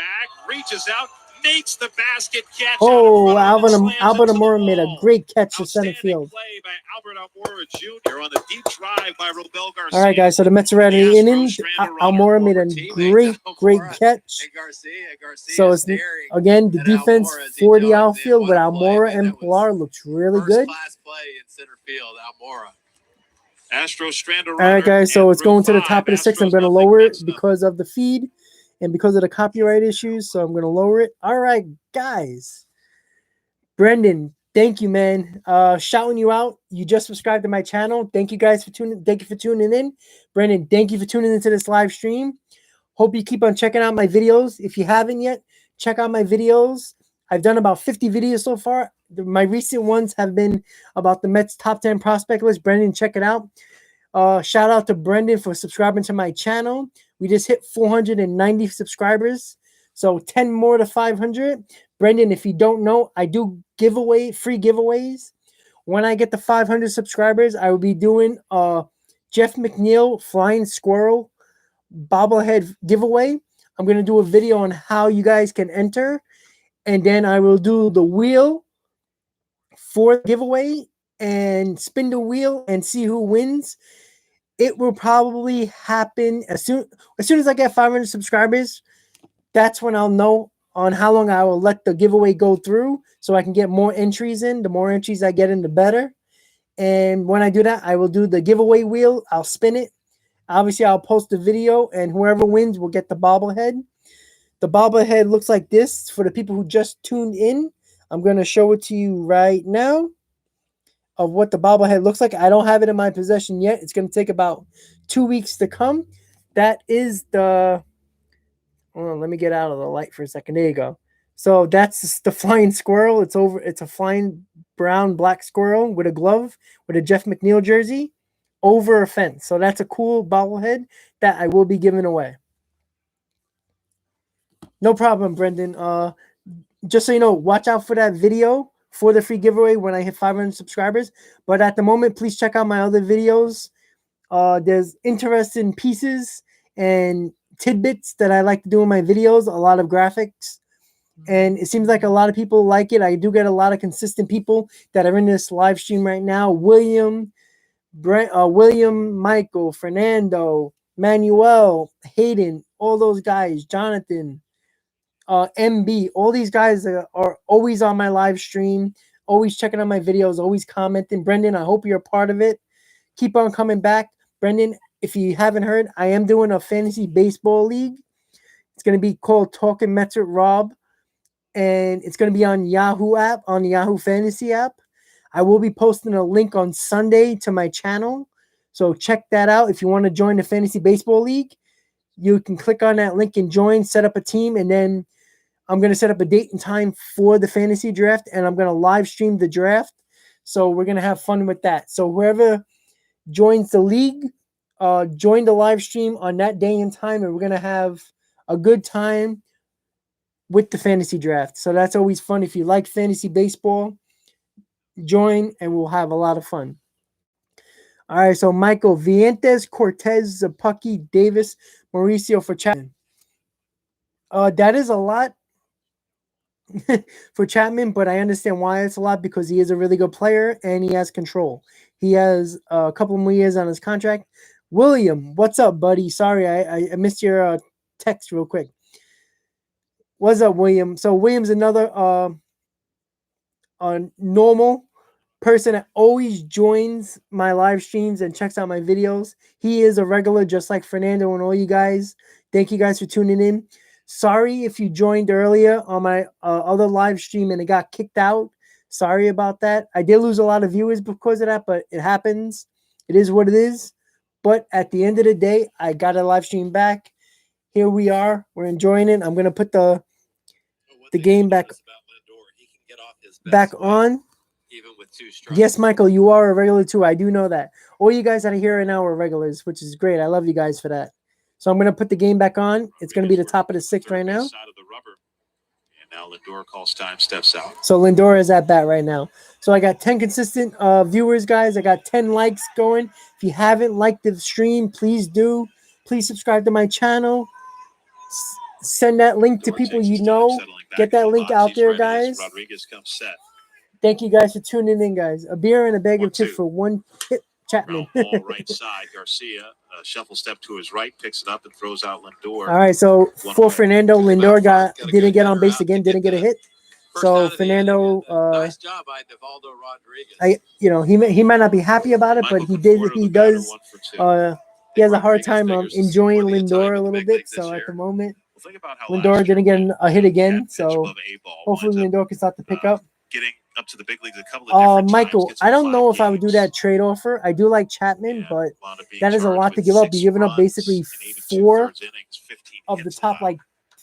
back, reaches out, makes the basket catch. Oh, Albert Amora made a great catch to center field. Play by Albert Almora Jr. on the deep drive by Robel Garcia. All right, guys. So the Mets are out of the inning. Almora made a great catch. So it's again the defense for the outfield with Almora and Pilar looks really good. First class play in center field, Almora. Astros strand a All runner. right, guys. So and it's through going to the 5. top of the 6th. I'm Astros going to nothing, lower it Mets nothing. because of the feed and because of the copyright issues. So I'm going to lower it. All right, guys. Brendan, thank you, man. Shouting you out. You just subscribed to my channel. Thank you guys for tuning. Thank you for tuning in. Brendan, thank you for tuning into this live stream. Hope you keep on checking out my videos. If you haven't yet, check out my videos. I've done about 50 videos so far. My recent ones have been about the Mets top 10 prospect list. Brendan, check it out. Shout out to Brendan for subscribing to my channel. We just hit 490 subscribers. So 10 more to 500. Brendan, if you don't know, I do free giveaways. When I get to 500 subscribers, I will be doing Jeff McNeil Flying Squirrel bobblehead giveaway. I'm going to do a video on how you guys can enter. And then I will do the wheel for the giveaway and spin the wheel and see who wins. It will probably happen as soon as I get 500 subscribers. That's when I'll know on how long I will let the giveaway go through so I can get more entries in. The more entries I get in, the better. And when I do that, I will do the giveaway wheel. I'll spin it. Obviously, I'll post the video, and whoever wins will get the bobblehead. The bobblehead looks like this for the people who just tuned in. I'm going to show it to you right now of what the bobblehead looks like. I don't have it in my possession yet. It's going to take about 2 weeks to come. That is the... Hold on, let me get out of the light for a second. There you go. So that's the flying squirrel. It's a flying brown black squirrel with a glove with a Jeff McNeil jersey over a fence. So that's a cool bobblehead that I will be giving away. No problem, Brendan. Just so you know, watch out for that video for the free giveaway when I hit 500 subscribers. But at the moment, please check out my other videos. There's interesting pieces and tidbits that I like to do in my videos, a lot of graphics. And it seems like a lot of people like it. I do get a lot of consistent people that are in this live stream right now. William, Michael, Fernando, Manuel, Hayden, all those guys, Jonathan, MB, all these guys are always on my live stream, always checking out my videos, always commenting. Brendan, I hope you're a part of it. Keep on coming back. Brendan, if you haven't heard, I am doing a fantasy baseball league. It's going to be called Talking Mets with Rob, and it's going to be on Yahoo app, on the Yahoo Fantasy app. I will be posting a link on Sunday to my channel, so check that out. If you want to join the fantasy baseball league, you can click on that link and join, set up a team, and then I'm going to set up a date and time for the fantasy draft, and I'm going to live stream the draft. So we're going to have fun with that. So whoever joins the league, join the live stream on that day and time, and we're going to have a good time with the fantasy draft. So that's always fun. If you like fantasy baseball, join, and we'll have a lot of fun. All right, so Michael, Vientes, Cortez, Zapucki, Davis, Mauricio for Chapman. That is a lot for Chapman, but I understand why it's a lot, because he is a really good player and he has control. He has a couple more years on his contract. William, what's up, buddy? Sorry, I missed your text real quick. What's up, William? So William's another normal person that always joins my live streams and checks out my videos. He is a regular, just like Fernando and all you guys. Thank you guys for tuning in. Sorry if you joined earlier on my other live stream and it got kicked out. Sorry about that. I did lose a lot of viewers because of that, but it happens. It is what it is. But at the end of the day, I got a live stream back. Here we are. We're enjoying it. I'm going to put the game back on. Even with 2 strikes. Yes, Michael, you are a regular too. I do know that. All you guys out of here right now are regulars, which is great. I love you guys for that. So I'm going to put the game back on. It's going to be the top of the 6th right now. Side of the rubber. And now Lindor calls time, steps out. So Lindor is at bat right now. So I got 10 consistent viewers, guys. I got 10 likes going. If you haven't liked the stream, please do. Please subscribe to my channel. Send that link to people you know. Get that link out there, guys. Rodriguez comes set. Thank you guys for tuning in, guys. A beer and a bag of chips for one tip, Chapman. Ball right side. Garcia shuffle step to his right, picks it up and throws out Lindor. All right, so for Fernando, Lindor didn't get on base again, didn't get a hit. First So out of the Fernando, inning, and, nice job by Nivaldo Rodriguez. he might not be happy about it, but Michael he Conforto, the batter, does. 1 for 2. He has a hard Rodriguez time figures this is enjoying plenty of time Lindor in a the little big bit. league this So at year. the moment, Well, think about how Lindor last didn't year, get a hit again. that pitch So above A ball hopefully winds up, Lindor can start to pick up. getting up to the big leagues a couple of different times. Michael, gets him I don't 5 know if I would do games, that trade offer. I do like Chapman, and but wound up being that is a charged lot to with give up. 6 You're giving up runs basically in 8 and 4 2/3 innings, 15 of the hits top allowed.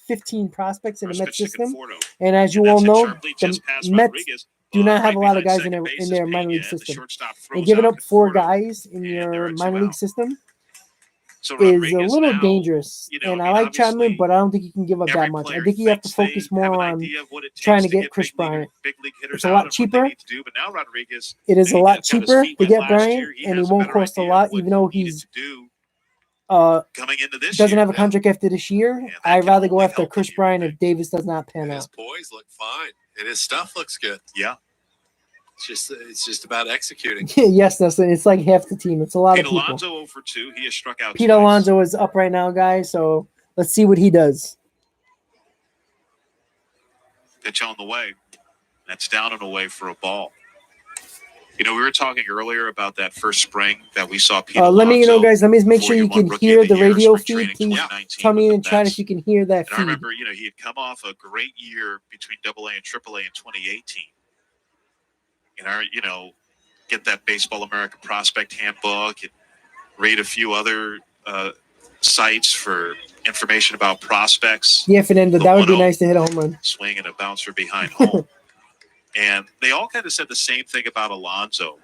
15 prospects in the First Mets pitch to system. Conforto. And as you And all that's hit know, sharply the just past Mets Rodriguez, do not have right a lot of behind guys second in base their is minor league Pena, and the system. shortstop And throws giving out up 4 Conforto, guys in and your they're at 2 minor league out. system So is a Rodriguez little now, dangerous. you know, And I I mean, like Chapman, obviously, but I don't think you can give up that every much. I player think you have to thinks they focus have more an on idea of what it trying takes to to get Chris Bryant. big league hitters It's a out lot and what they cheaper. need to do. But now Rodriguez, It is a he lot got his cheaper feet to wet get last Bryant, year. He and he has a won't better cost a idea of lot, what even though he needed he's to do coming into this doesn't year. have a contract after this year. And that I'd can rather go only after help Chris him, you would Bryant think. if Davis does not pan His out. poise look fine, and his stuff looks good. Yeah. It's just about executing. Yes, Nelson. It's like half the team. It's a lot Pete of people. Alonso 0 for 2. He has struck out Pete twice. Alonso is up right now, guys. So let's see what he does. Pitch on the way. That's down and away for a ball. You know, we were talking earlier about that first spring that we saw Pete Let me, Alonso guys, let me make sure you can hear the radio feed. Please tell me in chat if you can hear that And I feed. remember, he had come off a great year between AA and AAA in 2018. And get that Baseball America prospect handbook and read a few other sites for information about prospects. Yeah, Fernando, The that would be 1-0 nice to hit a home run. swing and a bouncer behind home. And they all kind of said the same thing about Alonso.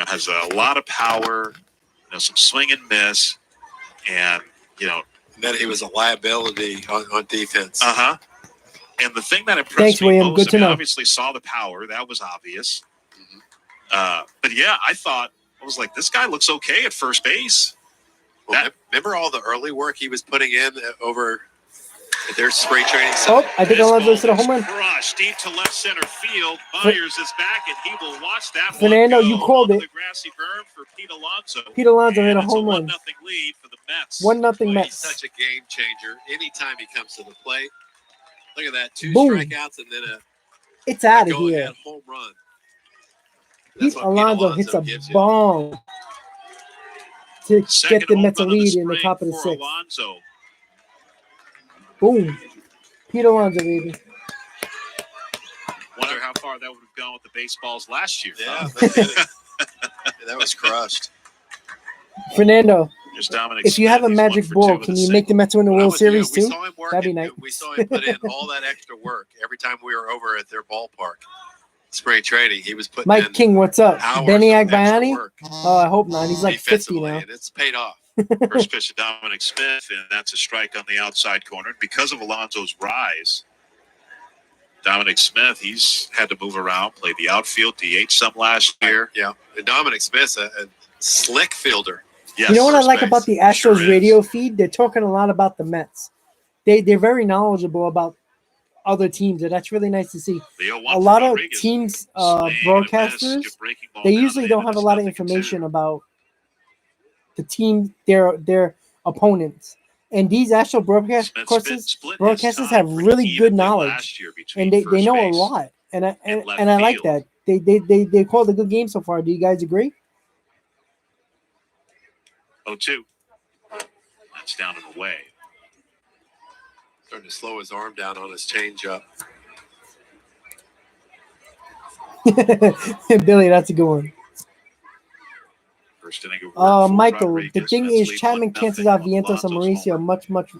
Has a lot of power, some swing and miss, and That he was a liability on defense. And the thing that impressed Thanks, me William. most, Good to know. obviously saw the power. That was obvious. But yeah, I was like, this guy looks okay at first base. Well, remember all the early work he was putting in over at their spring training? Oh, I think Alonso's hit a home run. Crushed deep to left center field. Myers is back, and he will watch that Fernando, one go you called onto it. the grassy berm for Pete Alonso. Pete Alonso hit a And it's home run. 1-0 lead for the Mets. 1-0 He's Mets. such a game changer. Anytime he comes to the plate, look at that, 2 Boom. strikeouts and then It's out of go-ahead here. home run. Pete That's what Alonso hits a gives you. bomb to Second get the home Mets a run of lead in the spring top of the for 6th. Alonso. Boom. Pete Alonso, baby. Wonder how far that would have gone with the baseballs last year. Yeah, that was crushed. Fernando, There's Dominic if you Smith. have a He's magic 1 for 2 ball, with can a you make the single. Mets win the I'm World with you. Series We too? saw him That'd be working. nice. We saw him put in all that extra work every time we were over at their ballpark. Spring training, he was putting Mike in King, what's up? hours Benny of extra Agbayani? work Oh, I hope not. He's like 50 defensively, now. and it's paid off. First pitch to Dominic Smith, and that's a strike on the outside corner. Because of Alonso's rise, Dominic Smith, he's had to move around, play the outfield, DH some last year. Yeah, and Dominic Smith's a slick fielder. Yes, You know what I first like base. about the Sure Astros is. radio feed? They're talking a lot about the Mets. They're very knowledgeable about other teams, and that's really nice to see. The 0-1 A lot for of Rodriguez. teams, Swing and a miss, broadcasters, good breaking ball they down usually in, don't and have a it's lot of 0-2. information about the team, their opponents. And these Astros broadcasters have really good knowledge, and they know a lot. And I like that. They called a good game so far. Do you guys agree? 0-2. That's down and away. Starting to slow his arm down on his changeup. Billy, that's a good one. First inning of work for Michael, the Rodriguez. thing Mets is lead Chapman 1-0 cancels out on Vientos and Alonso's Mauricio homer. much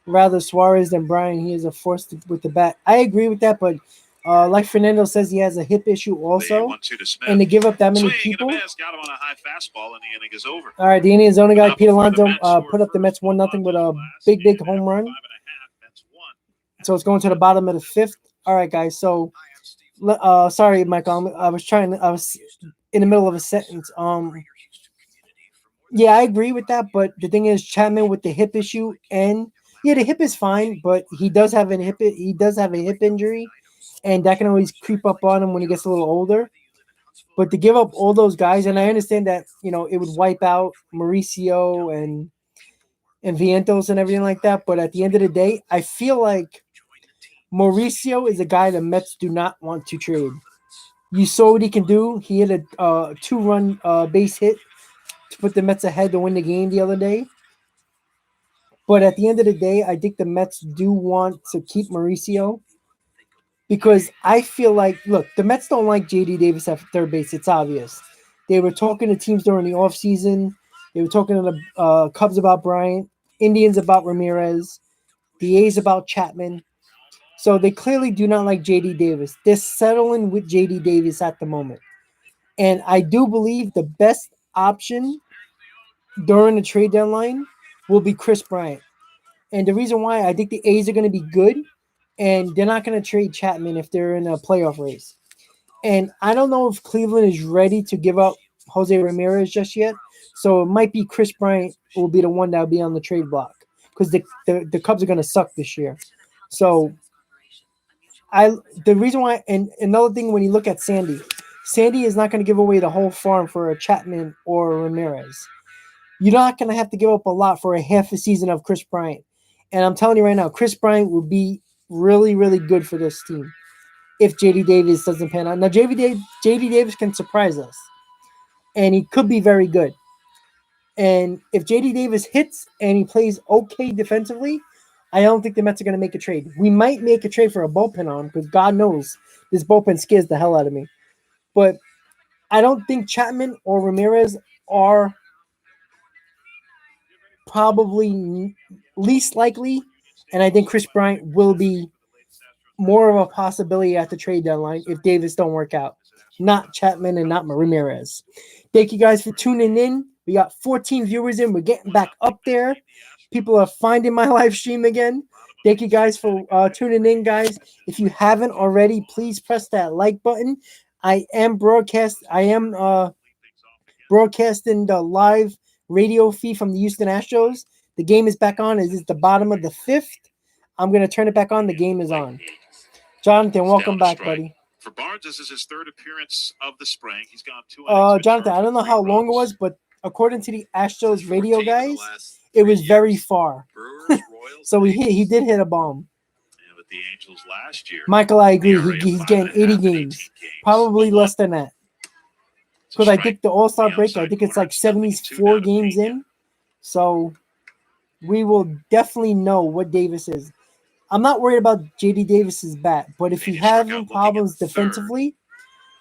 rather Suarez than Brian. He is a force with the bat. I agree with that, but like Fernando says, he has a hip issue The also, 1-2 to Smith. and to give up that many Swing people. and a miss, got him on a high fastball, and the inning is over. All right, the Indians' only guy, Not Pete before the Alonso, Mets scored put up the Mets first. 1-0 with a Alonso's last. big And home after run. 5.5, Mets won. So it's going to the bottom of the 5th. All right, guys. So, sorry, Michael. I was in the middle of a sentence. Yeah, I agree with that, but the thing is, Chapman with the hip issue, and yeah, the hip is fine, but he does have a hip injury, and that can always creep up on him when he gets a little older. But to give up all those guys, and I understand that it would wipe out Mauricio and Vientos and everything like that. But at the end of the day, I feel like Mauricio is a guy the Mets do not want to trade. You saw what he can do. He hit a 2-run base hit to put the Mets ahead to win the game the other day. But at the end of the day, I think the Mets do want to keep Mauricio because I feel like, look, the Mets don't like J.D. Davis at third base. It's obvious. They were talking to teams during the offseason. They were talking to the Cubs about Bryant, Indians about Ramirez, the A's about Chapman. So they clearly do not like J.D. Davis. They're settling with J.D. Davis at the moment. And I do believe the best option during the trade deadline will be Chris Bryant. And the reason why I think the A's are going to be good and they're not going to trade Chapman if they're in a playoff race. And I don't know if Cleveland is ready to give up Jose Ramirez just yet. So it might be Chris Bryant will be the one that will be on the trade block because the Cubs are going to suck this year. So the reason why, and another thing when you look at Sandy is not going to give away the whole farm for a Chapman or a Ramirez. You're not going to have to give up a lot for a half a season of Chris Bryant. And I'm telling you right now, Chris Bryant will be really, really good for this team if J.D. Davis doesn't pan out. Now, J.D. Davis can surprise us, and he could be very good. And if J.D. Davis hits and he plays okay defensively, I don't think the Mets are going to make a trade. We might make a trade for a bullpen arm because God knows this bullpen scares the hell out of me. But I don't think Chapman or Ramirez are probably least likely, and I think Chris Bryant will be more of a possibility at the trade deadline if Davis don't work out. Not Chapman and not Ramirez. Thank you guys for tuning in. We got 14 viewers in. We're getting back up there. People are finding my live stream again. Thank you guys for tuning in, guys. If you haven't already, please press that like button. I am broadcasting the live radio feed from the Houston Astros. The game is back on. It is the bottom of the fifth. I'm going to turn it back on. The game is on. Jonathan, welcome back, buddy. For Barnes, this is his third appearance of the spring. He's gone 2 Jonathan, I don't know how long it was, but according to the Astros radio guys, it was very far. So he did hit a bomb. And with the Angels last year, Michael, I agree. He's getting 80 games. Probably less than that. Because I think the All-Star break, I think it's like 74 games in. So we will definitely know what Davis is. I'm not worried about J.D. Davis's bat, but if he having problems defensively,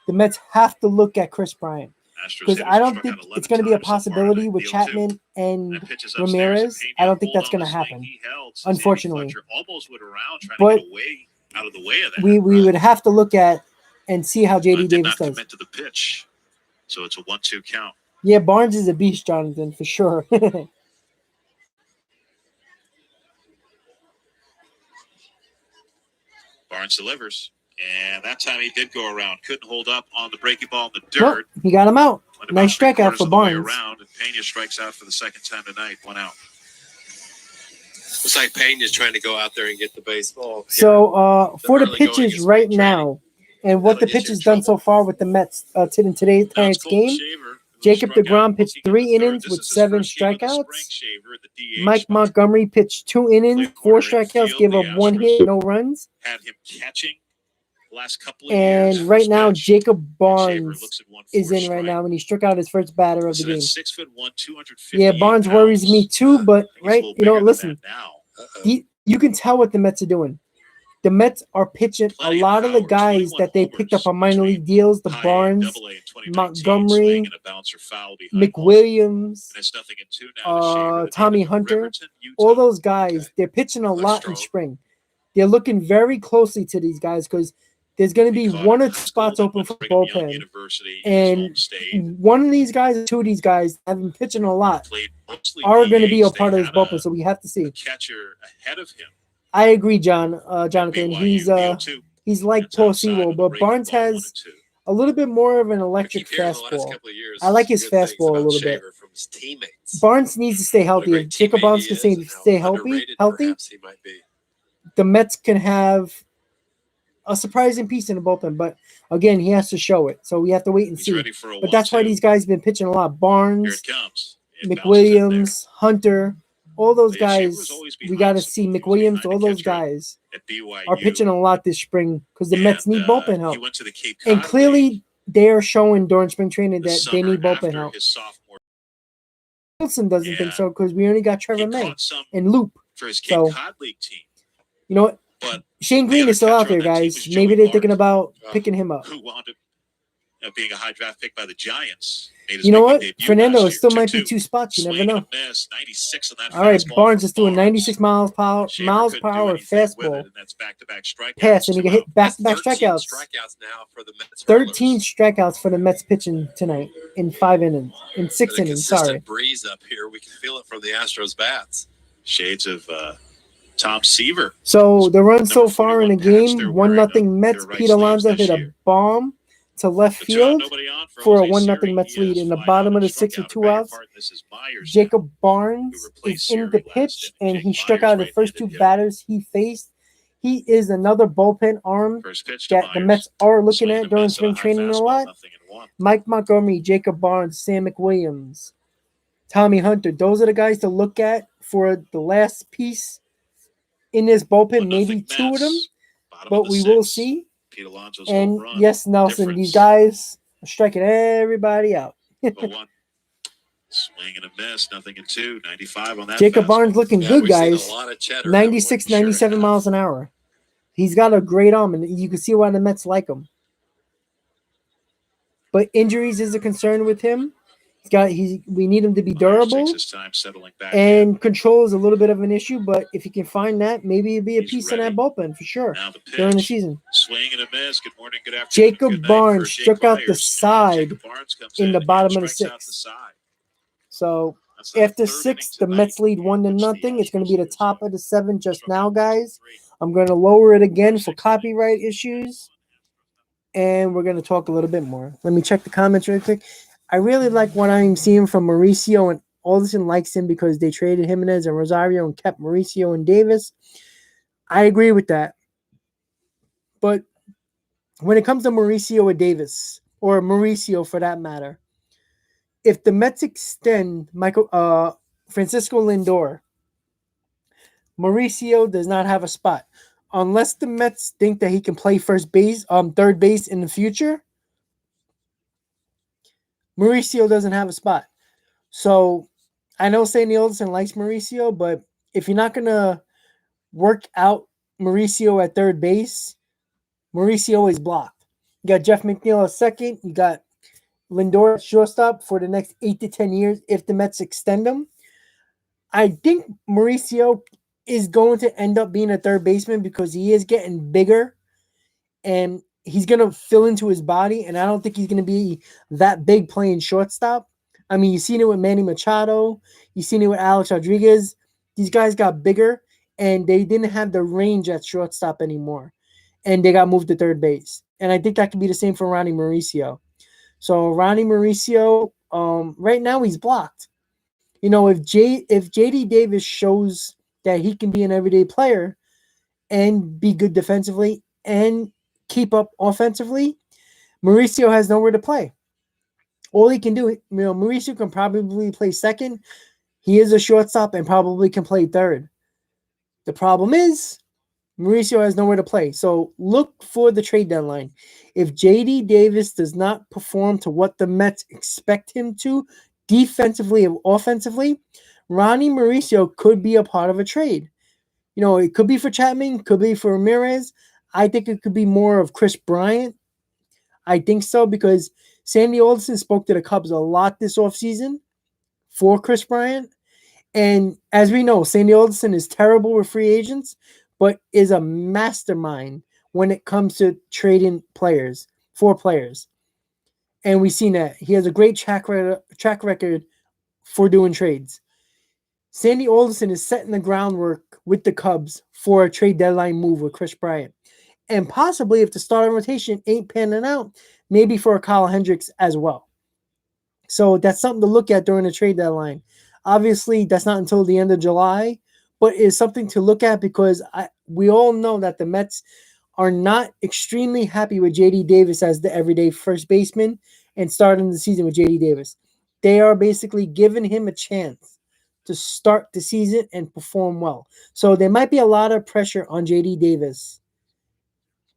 the Mets have to look at Chris Bryant. Because I don't think it's going to be a possibility with Chapman and Ramirez. I don't think that's going to happen, unfortunately. But we would have to look at and see how J.D. Davis does. So it's a 1-2 count. Yeah, Barnes is a beast, Jonathan, for sure. Barnes delivers, and that time he did go around. Couldn't hold up on the breaking ball in the dirt. Nope, he got him out. Nice strikeout for Barnes. Around, and Pena strikes out for the second time tonight. 1 out. It's like Pena's trying to go out there and get the baseball. So for the pitches right now, and what the pitch has done so far with the Mets tonight's game, Jacob deGrom pitched 3 innings with 7 strikeouts. Mike Montgomery pitched 2 innings, 4 strikeouts, gave up 1 hit, no runs. Had him catching the last couple of and years. right now, Jacob Barnes is in right now, and he struck out his first batter of the game. 6'1", 250. Yeah, Barnes worries me too, but listen, you can tell what the Mets are doing. The Mets are pitching a lot of the guys that they picked up on minor league deals, the Barnes, Montgomery, McWilliams, Tommy Hunter, all those guys, they're pitching a lot in spring. They're looking very closely to these guys because there's going to be 1 or 2 spots open for the bullpen. And one of these guys, 2 of these guys have been pitching a lot, are going to be a part of this bullpen, so we have to see. Catcher ahead of him. I agree, Jonathan. He's like Paul Sewell, but Barnes has a little bit more of an electric fastball. I like his fastball a little bit. Barnes needs to stay healthy. If Jacob Barnes can stay healthy, the Mets can have a surprising piece in the bullpen. But again, he has to show it, so we have to wait and see. But that's why these guys have been pitching a lot. Barnes, McWilliams, Hunter. all those Yeah, Shaver guys, was always we behind got to some- see he was McWilliams, behind all the those catcher guys at BYU. are pitching a lot this spring because the Mets need bullpen He help. went to the Cape Cod And clearly, League they are showing during spring training this that they summer need bullpen after help. his sophomore. Wilson doesn't think And so because we only got Trevor He May caught some and Loop. for his Cape So, Cod League team, you know what? but Shane the Green other is still out catcher on there, that team guys. was Maybe Joey they're thinking Bart, about picking him up. who wound up being a high draft pick by the Giants. Made his You know big what? debut Fernando, last it year, still might be 2-2. two spots. You never Swing know. and a miss, 96 on that All right, fastball Barnes from is doing 96 miles per Shaver hour couldn't do anything with fastball it, and that's back-to-back strikeouts. pass, and he 2 can hit out. back-to-back 13 strikeouts. strikeouts now for the Mets. 13 hurlers. strikeouts for the Mets pitching tonight in 5 innings, in 6 Been a innings. consistent Sorry. breeze up here. We can feel it from the Astros bats. Shades of Tom Seaver. So the run so Number far in the 41 patch, game, they're 1-0 wearing Mets. their right Pete sleeves Alonso this hit a year. bomb to left The 2 out, field nobody on for a Jose 1-0 Siri. Mets He lead. is In the flying bottom out of the and struck 6th with out. 2 I beg your outs, pardon, this is Myers Jacob who Barnes is replaced in Siri the last pitch, inning. and Jake he struck Myers, out the first 2 right-handed hitter. batters he faced. He is another bullpen arm First pitch to that the Myers. Mets are looking Swing at and a during miss on spring a high training a fastball, lot. 0-1. Mike Montgomery, Jacob Barnes, Sam McWilliams, Tommy Hunter. Those are the guys to look at for the last piece in this bullpen. 1-0 Maybe 2 of them, Mets. Bottom but of the we will 6th. see. Pete Alonso's home And run. yes, Nelson, these Difference. guys are striking everybody out. 0-1. Swing and a miss, 0-2. 95 on that Jacob fastball. Barnes looking Yeah, good, we've seen guys. a lot of cheddar. 96, haven't we? 97 Sure miles have. an hour. He's got a great arm, and you can see why the Mets like him. But injuries is a concern with him. We need him to be Myers durable, takes his time settling back and control is a little bit of an issue. But if he can find that, maybe it'd be a He's piece in ready. that bullpen for sure Now the pitch. during the season. Swing and a miss. Good morning, good afternoon. Jacob good night Barnes for Jake struck out the Myers. side Jacob Barnes comes in the and bottom of the strikes out 6th. the side. So That's the after third 6, inning the Mets tonight. lead 1-0. Pitched the It's going to be the Astros top of the 7 just struck now, out guys. 3. I'm going to lower it again for Sixth inning. copyright issues, and we're going to talk a little bit more. Let me check the comments real quick. I really like what I'm seeing from Mauricio, and Alderson likes him because they traded Jimenez and Rosario and kept Mauricio and Davis. I agree with that. But when it comes to Mauricio or Davis, or Mauricio for that matter, if the Mets extend Francisco Lindor, Mauricio does not have a spot. Unless the Mets think that he can play third base in the future, Mauricio doesn't have a spot. So I know Sandy Alderson likes Mauricio, but if you're not gonna work out Mauricio at third base, Mauricio is blocked. You got Jeff McNeil at second. You got Lindor at shortstop for the next 8 to 10 years if the Mets extend him. I think Mauricio is going to end up being a third baseman because he is getting bigger and he's going to fill into his body, and I don't think he's going to be that big playing shortstop. I mean, you've seen it with Manny Machado. You've seen it with Alex Rodriguez. These guys got bigger, and they didn't have the range at shortstop anymore, and they got moved to third base. And I think that could be the same for Ronnie Mauricio. So Ronnie Mauricio, right now he's blocked. You know, if JD Davis shows that he can be an everyday player and be good defensively and keep up offensively, Mauricio has nowhere to play. All he can do, Mauricio can probably play second. He is a shortstop and probably can play third. The problem is Mauricio has nowhere to play. So look for the trade deadline. If JD Davis does not perform to what the Mets expect him to defensively and offensively, Ronnie Mauricio could be a part of a trade. You know, it could be for Chapman, could be for Ramirez. I think it could be more of Chris Bryant. I think so because Sandy Alderson spoke to the Cubs a lot this offseason for Chris Bryant. And as we know, Sandy Alderson is terrible with free agents, but is a mastermind when it comes to trading players for players. And we've seen that. He has a great track record for doing trades. Sandy Alderson is setting the groundwork with the Cubs for a trade deadline move with Chris Bryant. And possibly if the starting rotation ain't panning out, maybe for a Kyle Hendricks as well. So that's something to look at during the trade deadline. Obviously, that's not until the end of July, but it's something to look at because we all know that the Mets are not extremely happy with J.D. Davis as the everyday first baseman and starting the season with J.D. Davis. They are basically giving him a chance to start the season and perform well. So there might be a lot of pressure on JD Davis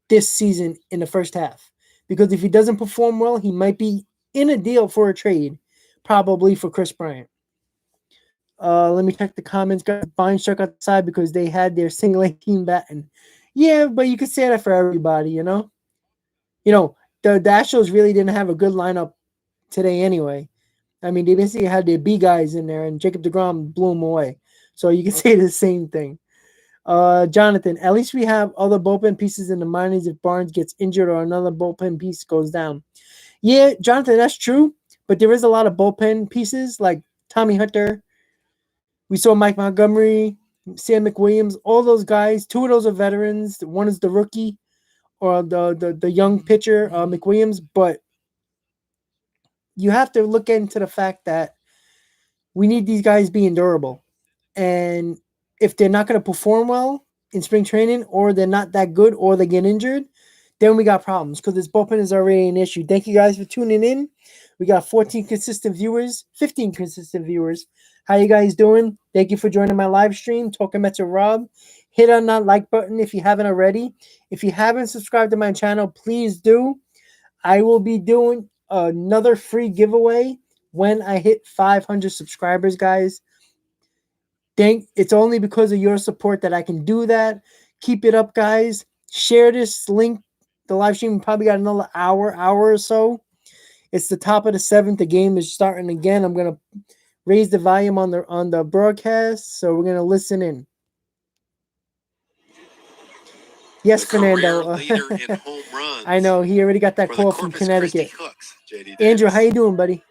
this season in the first half. Because if he doesn't perform well, he might be in a deal for a trade, probably for Chris Bryant. Let me check the comments. Guys, Vine struck outside because they had their single A team batting. Yeah, but you could say that for everybody, you know? The Astros really didn't have a good lineup today anyway. I mean, they basically had their B guys in there, and Jacob deGrom blew them away. So you can say the same thing. Jonathan, at least we have other bullpen pieces in the minors if Barnes gets injured or another bullpen piece goes down. Yeah, Jonathan, that's true. But there is a lot of bullpen pieces like Tommy Hunter. We saw Mike Montgomery, Sam McWilliams, all those guys. Two of those are veterans. One is the rookie or the young pitcher, McWilliams. But you have to look into the fact that we need these guys being durable. And if they're not going to perform well in spring training, or they're not that good, or they get injured, then we got problems because this bullpen is already an issue. Thank you guys for tuning in. We got 15 consistent viewers. How you guys doing? Thank you for joining my live stream, Talking Mets with Rob. Hit on that like button if you haven't already. If you haven't subscribed to my channel, please do. I will be doing another free giveaway when I hit 500 subscribers, guys. It's only because of your support that I can do that. Keep it up, guys. Share this link. The live stream probably got another hour or so. It's the top of the 7th. The game is starting again. I'm gonna raise the volume on the broadcast, so we're gonna listen in. Yes, The Fernando. career leader in home runs. I know he already got that for call the from Corpus Connecticut. Christi Hooks, JD Andrew, Davis. how you doing, buddy?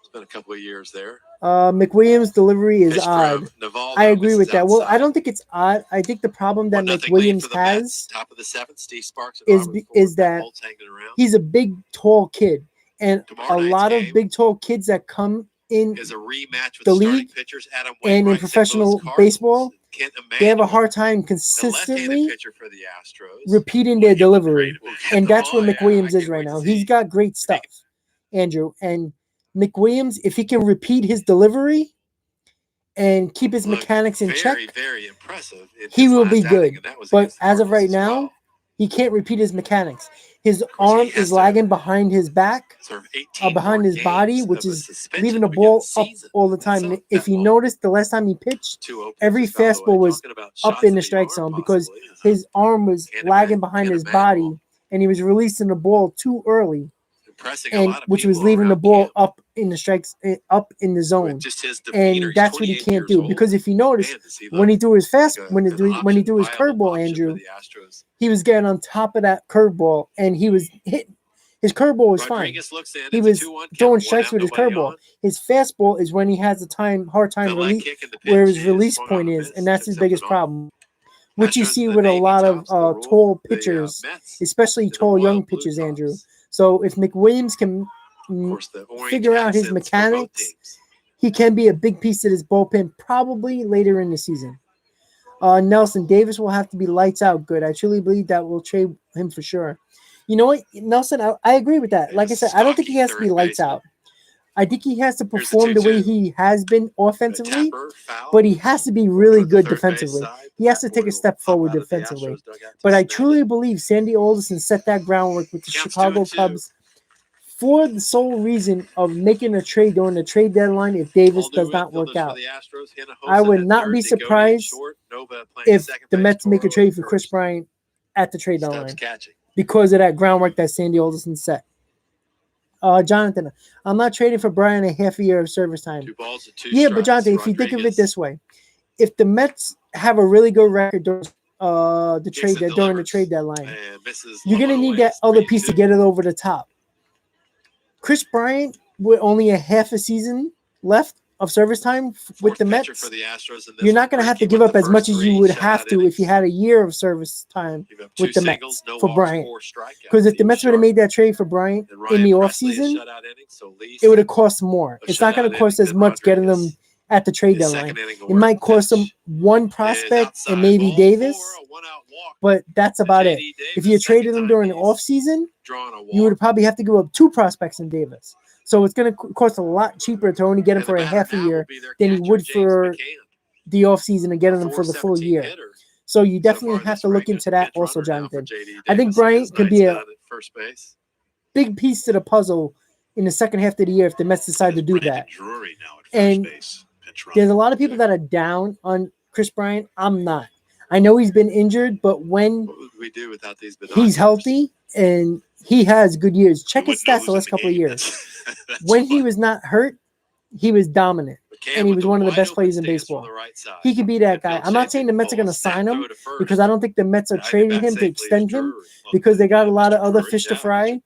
It's been a couple of years there. McWilliams' delivery is Pitch odd. from Navaldo, I agree with misses that. Well, I outside. don't think it's odd. I think the problem that 1-0 lead McWilliams for the Mets. has Top of the 7th, Steve Sparks and is Robert is Ford, that Bolts hanging around. he's a big, tall kid. And Tomorrow a night's lot of game big, tall kids that come in is a rematch with the starting league pitchers Adam and in Wainwright, professional St. Louis baseball, Cardinals, Kent they have a Emmanuel, hard time the left-handed consistently pitcher for the Astros. repeating their delivery. We'll get And them that's where all. Yeah, McWilliams I is can't right wait to now. see. He's got great stuff, Andrew. And McWilliams, if he can repeat his delivery and keep his Looked mechanics in check, very impressive. In he his will last be outing, good. and that was But against the as of Cardinals right as now, well. he can't repeat his mechanics. His course, he arm has is to lagging behind his back, serve 18 behind more his body, games which of a is suspension leaving to the begin ball up season. all the That's time. not If that you long. noticed, the last time he pitched, Two openers, every by the way, fastball was talking about up shots in the to strike arm zone because possibly. his arm was lagging behind his body, Emmanuel. and he was releasing the ball too early, Impressing a and lot of which was people leaving the around ball camp up in the strikes, up in the with zone. just his demeanor. And He's that's what he 28 can't years do. old. Because if you notice, Man, does he when he look threw his fast, like when he an threw option, his viable curveball, option Andrew, for the Astros. he was getting on top of that curveball, and he was hit. His curveball was fine. Rodriguez looks in. He It's a was 2-1 count, throwing one strikes out, with his nobody curveball. on. His fastball is when he has a hard time The leg release, kick in the where pitch his release swung point on a is, miss, and that's took his biggest something off. problem. Which you Astros see and the with a Navy lot of tops the rule. tall The, pitchers, Mets especially and the tall Royal young Blue pitchers, tops. Andrew. So if McWilliams can Of course, the orange figure out his accents for both mechanics, teams. he can be a big piece of this bullpen probably later in the season. Nelson Davis will have to be lights out good. I truly believe that we'll trade him for sure. You know what, Nelson? I agree with that. Like I said, I don't think he has to be lights out. I think he has to perform the way he has been offensively, but he has to be really good defensively. He has to take a step forward defensively. But I truly believe Sandy Alderson set that groundwork with the Chicago Cubs for the sole reason of making a trade during the trade deadline if Davis does not work out. I would not be surprised if the Mets make a trade for Chris Bryant at the trade deadline because of that groundwork that Sandy Alderson set. Jonathan, I'm not trading for Bryant a half a year of service time. Yeah, but Jonathan, if you think of it this way, if the Mets have a really good record during during the trade deadline, you're gonna need that other piece to get it over the top. Chris Bryant with only a half a season left of service time with the Mets, you're not going to have to give up as much as you would have to if you had a year of service time with the Mets for Bryant. Because if the Mets would have made that trade for Bryant in the offseason, it would have cost more. It's not going to cost as much getting them at the trade deadline. It might cost them one prospect and maybe Davis, but that's about it. If you traded them during the offseason, you would probably have to give up two prospects in Davis. So it's going to cost a lot cheaper to only get him And the for a batter half a now year will be their than he catcher, would James for McCann, the offseason and getting him for the full 417 year. hitter. So you So definitely far have this to look rank, into just that pinch also, runner now for Jonathan. JD I think Davis. He has Bryant could nights be a down at first base. big piece to the puzzle in the second half of the year if the Mets decide to do Brandon that. Drury now at first And base. Pinch there's runner. a lot of people that are down on Chris Bryant. I'm not. I know he's been injured, but when What would we do without these binoculars? he's healthy and he has good years, check You his wouldn't know stats who's the in last the couple of game. years. That's When he funny. was not hurt, he was dominant. McCann And he with was the one of the wide best open players in stance from baseball. the right side. He could be that guy. Infield I'm not saying the Mets are chasing going to Cole. Snap sign throw him to first. because I don't think the Mets are Guided trading back him to safely is extend him Drury. because they got a lot of Mr. other Drury fish to down. fry.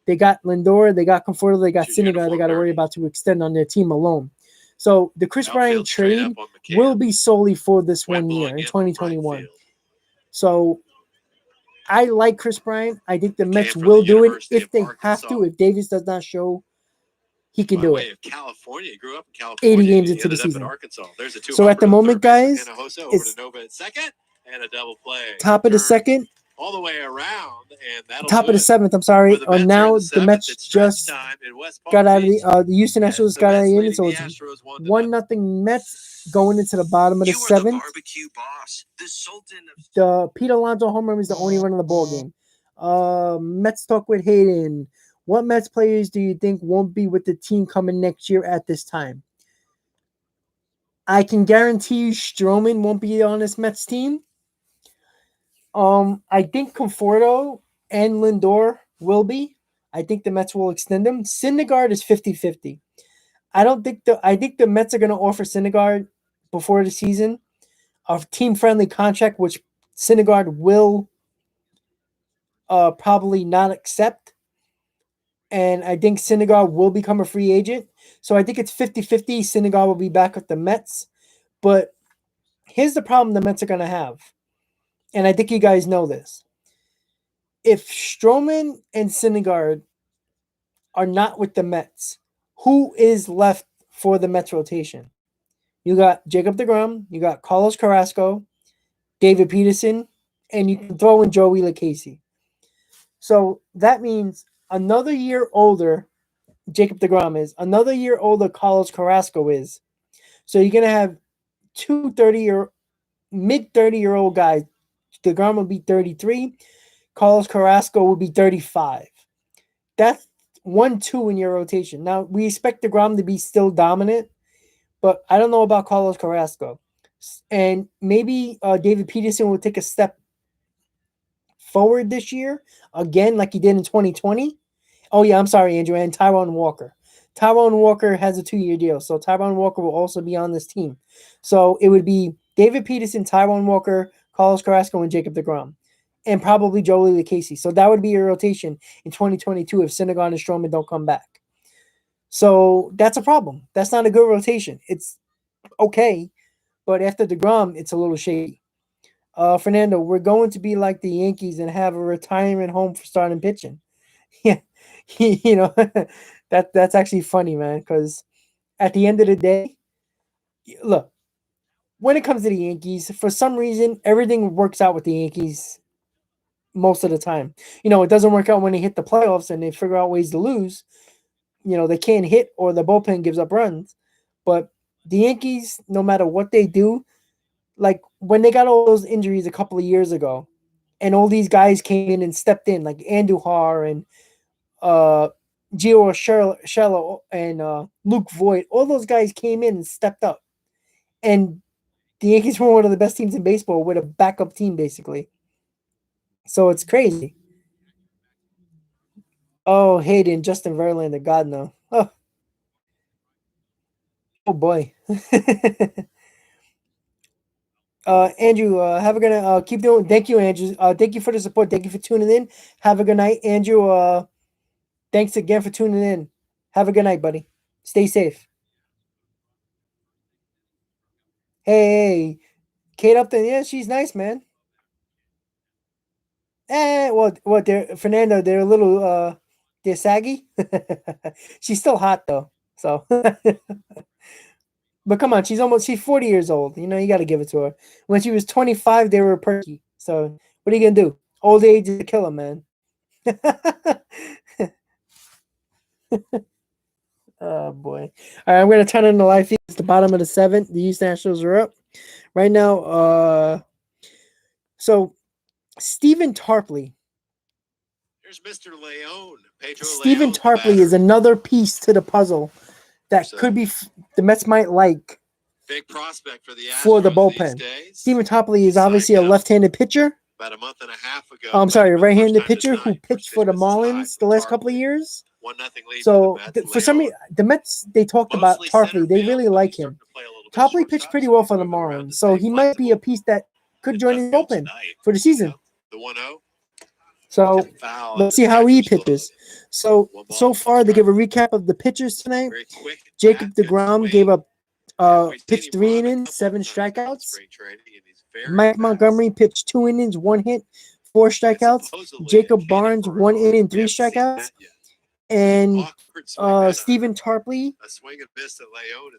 They got Lindor, they got Conforto, they got Choose Syndergaard they got to uniform worry dirty. about to extend on their team alone. So the Chris Bryant Outfield straight trade up on McCann. will be solely for this Wind one year blowing in in from right 2021. field. So I like Chris Bryant. I think the McCann Mets from will the do it University if of they have Arkansas. to. If Davis does not show, he can By do way it. of California, he grew up in 80 California. games He into the ended up season. at Arkansas. There's a two. So at the moment, guys, over it's to Nova at second and a double play. top of the Turns second, all the way around, and that'll top do of the it. seventh. I'm sorry. For the Mets are in Now the the seventh. Mets It's stretch just time in West Palm got out of Beach. the Houston As Astros the got out of Mets the inning, leading so the it's Astros 1-0. 1-0 Mets going into the bottom of the You are the seventh. barbecue boss, the sultan of The Pete Alonso home run is the only run of the ball game. Mets talk with Hayden. What Mets players do you think won't be with the team coming next year at this time? I can guarantee you Stroman won't be on this Mets team. I think Conforto and Lindor will be. I think the Mets will extend them. Syndergaard is 50-50. I think the Mets are going to offer Syndergaard before the season a team-friendly contract, which Syndergaard will probably not accept. And I think Syndergaard will become a free agent. So I think it's 50-50. Syndergaard will be back with the Mets. But here's the problem the Mets are going to have. And I think you guys know this. If Stroman and Syndergaard are not with the Mets, who is left for the Mets rotation? You got Jacob deGrom, you got Carlos Carrasco, David Peterson, and you can throw in Joey LaCasey. So that means another year older Jacob deGrom is, another year older Carlos Carrasco is. So you're going to have two mid 30-year-old guys. deGrom will be 33. Carlos Carrasco will be 35. That's 1-2 in your rotation. Now, we expect deGrom to be still dominant, but I don't know about Carlos Carrasco. And maybe David Peterson will take a step forward this year, again, like he did in 2020. Oh, yeah, I'm sorry, Andrew. And Tyrone Walker. Tyrone Walker has a 2-year deal, so Tyrone Walker will also be on this team. So it would be David Peterson, Tyrone Walker, Carlos Carrasco, and Jacob deGrom. And probably Joey LaCasey. So that would be your rotation in 2022 if Syndergaard and Stroman don't come back. So that's a problem. That's not a good rotation. It's okay, but after deGrom, it's a little shaky. Fernando, we're going to be like the Yankees and have a retirement home for starting pitching. Yeah, that's actually funny, man. Because at the end of the day, look, when it comes to the Yankees, for some reason, everything works out with the Yankees most of the time. It doesn't work out when they hit the playoffs and they figure out ways to lose. They can't hit or the bullpen gives up runs. But the Yankees, no matter what they do, like when they got all those injuries a couple of years ago, and all these guys came in and stepped in, like Andujar and Gio Urshela and Luke Voigt, all those guys came in and stepped up. And the Yankees were one of the best teams in baseball with a backup team, basically. So it's crazy. Oh, Hayden, Justin Verlander, God no. Oh boy. Andrew, have a good night. Keep doing. Thank you, Andrew. Thank you for the support. Thank you for tuning in. Have a good night, Andrew. Thanks again for tuning in. Have a good night, buddy. Stay safe. Hey, Kate Upton. Yeah, she's nice, man. What? They're Fernando. They're a little. They're saggy. She's still hot though. So. But come on, she's 40 years old. You got to give it to her. When she was 25, they were perky. So what are you gonna do? Old age is a killer, man. Oh boy! All right, I'm gonna turn on the live feed. It's the bottom of the seventh. The Houston Astros are up right now. So Stephen Tarpley. Here's Mr. Leone. Pedro Stephen Leone, the Tarpley is batter. another piece to the puzzle that So, could be the Mets might like big prospect for the Astros for the these bullpen. days. Stephen Tarpley is He obviously a signed up left-handed pitcher. about a month and a half ago. I'm sorry, a but for the first right-handed time pitcher who tonight, pitched first for the pitch was tied Marlins the with last couple of Tarpley. years. 1-0 lead So for the Mets. for some reason, the Mets they talked about Mostly center Tarpley. They field, really but like he's starting him. to play a little bit Tarpley shortstop, pitched pretty so well he's for the moving around Marlins, to so stay he might be a flexible. piece that could In join left his field bullpen tonight. for the season. Yeah, the 1-0. So Foul. let's see how he Catcher's glove. pitches. So One ball, so one far, they strike. give a recap of the pitchers tonight. Very quick. Jacob Good DeGrom swing. gave up We've seen pitched him 3 run a innings, couple 7 of times in strikeouts. spring training, and he's very Mike fast. Montgomery pitched 2 innings, 1 hit, 4 And strikeouts. supposedly a Jacob cannon Barnes, for 1 an inning, arm. 3 We haven't seen strikeouts. that yet. And Awkward swing that time. Stephen Tarpley A swing and miss at Leone.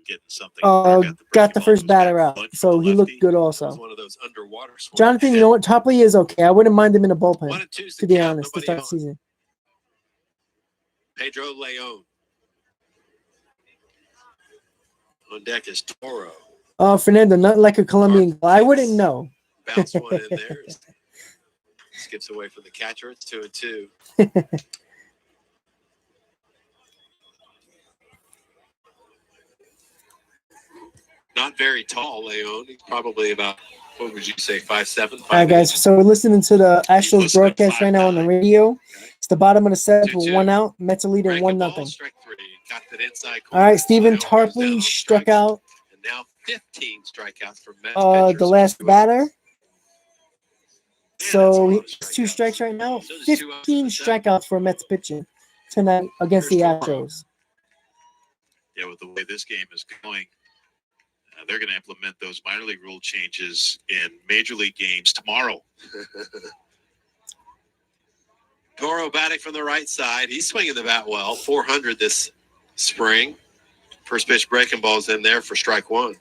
Getting something. got the first batter out, so he looked good That was also. one of those underwater swings. Jonathan, you know what? Tarpley is okay. I wouldn't mind him in a bullpen, 1-2's to the be count, honest, to nobody start the on. season. Pedro Leone. On deck is Toro. Fernando, not like a Colombian guy. I wouldn't know. Bounce one in there. Skips away from the catcher. It's 2-2. Not very tall, Leone. He's probably about, what would you say, 5'7", 5'8"? All right, guys. So we're listening to the Astros broadcast right now on the radio. Okay. It's the bottom of the seventh with 2-2. 1 out. Mets are leading Breaking 1-0. ball, strike 3. Got that inside All corner. right, Stephen Leone goes down Tarpley on struck strikes. out And now 15 strikeouts from Mets pitchers. the last 2 batter. outs. So that's a lot of it's 2 strikeouts. strikes right now. So does 2 outs in 15 the seventh. strikeouts for Mets pitching tonight against the Here's Toro. Astros. Yeah, with the way this game is going, they're going to implement those minor league rule changes in major league games tomorrow. Toro batting from the right side. He's swinging the bat well. 400 this spring. First pitch breaking ball's in there for strike 1.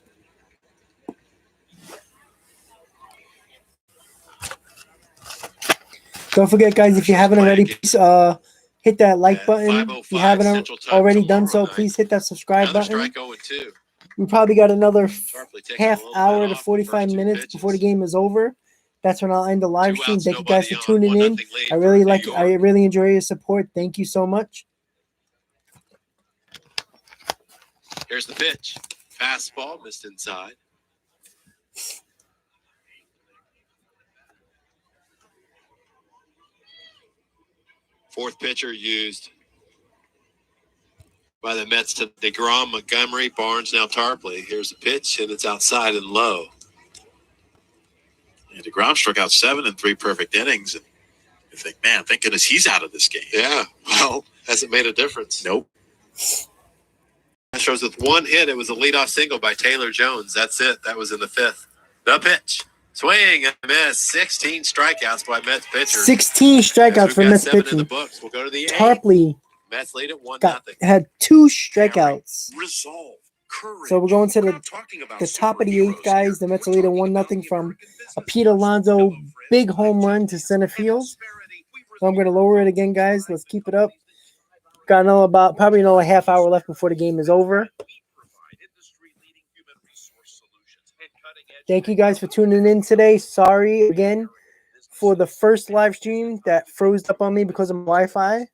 Don't forget, guys, if you haven't already, please hit that like At button. If you 5:05 haven't Central Time already done tomorrow so, night. please hit that subscribe Another button. strike 0-2. We probably got another Tarpley taking a half little bit hour off to the 45 first 2 minutes pitches. before the game is over. That's when I'll end the live 2 stream. outs, Thank you guys for nobody on. tuning in. 1-0 lead I for really New like. York. I really enjoy your support. Thank you so much. Here's the pitch. Fastball missed inside. Fourth pitcher used by the Mets to DeGrom, Montgomery, Barnes, now Tarpley. Here's the pitch, and it's outside and low. And DeGrom struck out 7 in 3 perfect innings. And you think, man, thank goodness he's out of this game. Yeah, well, hasn't made a difference. Nope. Astros with 1 hit. It was a leadoff single by Taylor Jones. That's it. That was in the 5th. The pitch. Swing and miss. 16 strikeouts by Mets pitchers. 16 strikeouts for Mets In the pitching. books. We'll go to the 8th. Tarpley Mets lead at 1-0. had 2 strikeouts. Resolve. Courage. So we're going to We're the not talking about top of the superheroes 8th, guys. here. The Mets are We're leading talking 1-0 about the from American a business Pete class. Alonso Hello, friends. big home I'm run Jim to Nance. center And field. disparity, we So I'm going to resolve. lower it again, guys. Let's keep it up. Got another probably another half hour left before the game is over. We provide industry-leading human resource solutions and cutting-edge Thank you guys for tuning in today. Sorry again for the first live stream that froze up on me because of my Wi-Fi.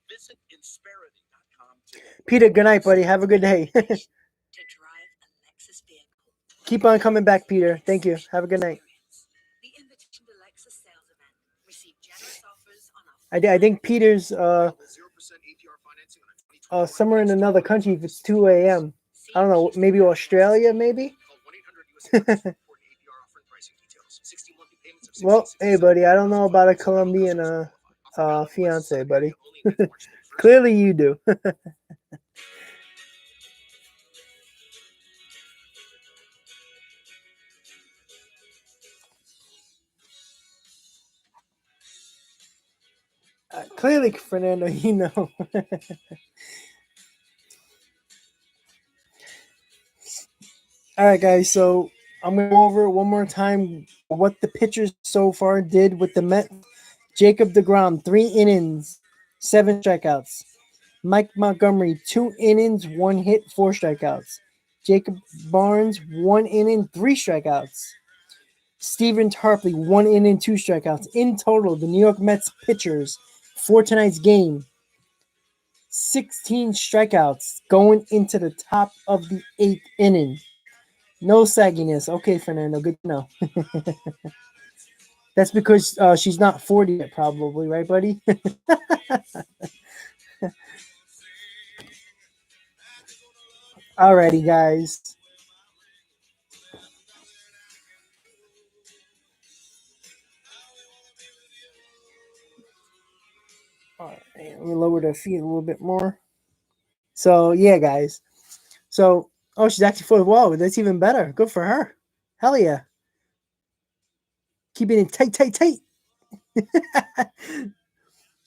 Visit insperity.com today. Peter, good night, buddy. Have a good day. To drive a Lexus vehicle. Keep on coming back, Peter. Thank you. Have a good night. The invitation to Lexus sales event. Receive generous offers on our I think Peter's 0% APR financing on a 2021 somewhere in another country if it's 2 a.m. I don't know, maybe Australia, maybe? Call 1-800-US for APR offering pricing details. 60 monthly payments of Well, hey, buddy, I don't know about a Colombian fiance, buddy. Clearly you do. Clearly, Fernando, you know. All right, guys, so I'm going to go over it one more time what the pitchers so far did with the Mets. Jacob DeGrom, 3 innings, 7 strikeouts. Mike Montgomery, 2 innings, 1 hit, 4 strikeouts. Jacob Barnes, 1 inning, 3 strikeouts. Steven Tarpley, 1 inning, 2 strikeouts. In total, the New York Mets pitchers for tonight's game, 16 strikeouts going into the top of the 8th inning. No sagginess. Okay, Fernando, good to know. That's because she's not 40 yet, probably, right, buddy? Alrighty, guys. All right, let me lower the feet a little bit more. So, yeah, guys. So, oh, she's actually for the wall. That's even better. Good for her. Hell yeah. Keep it in tight, tight, tight.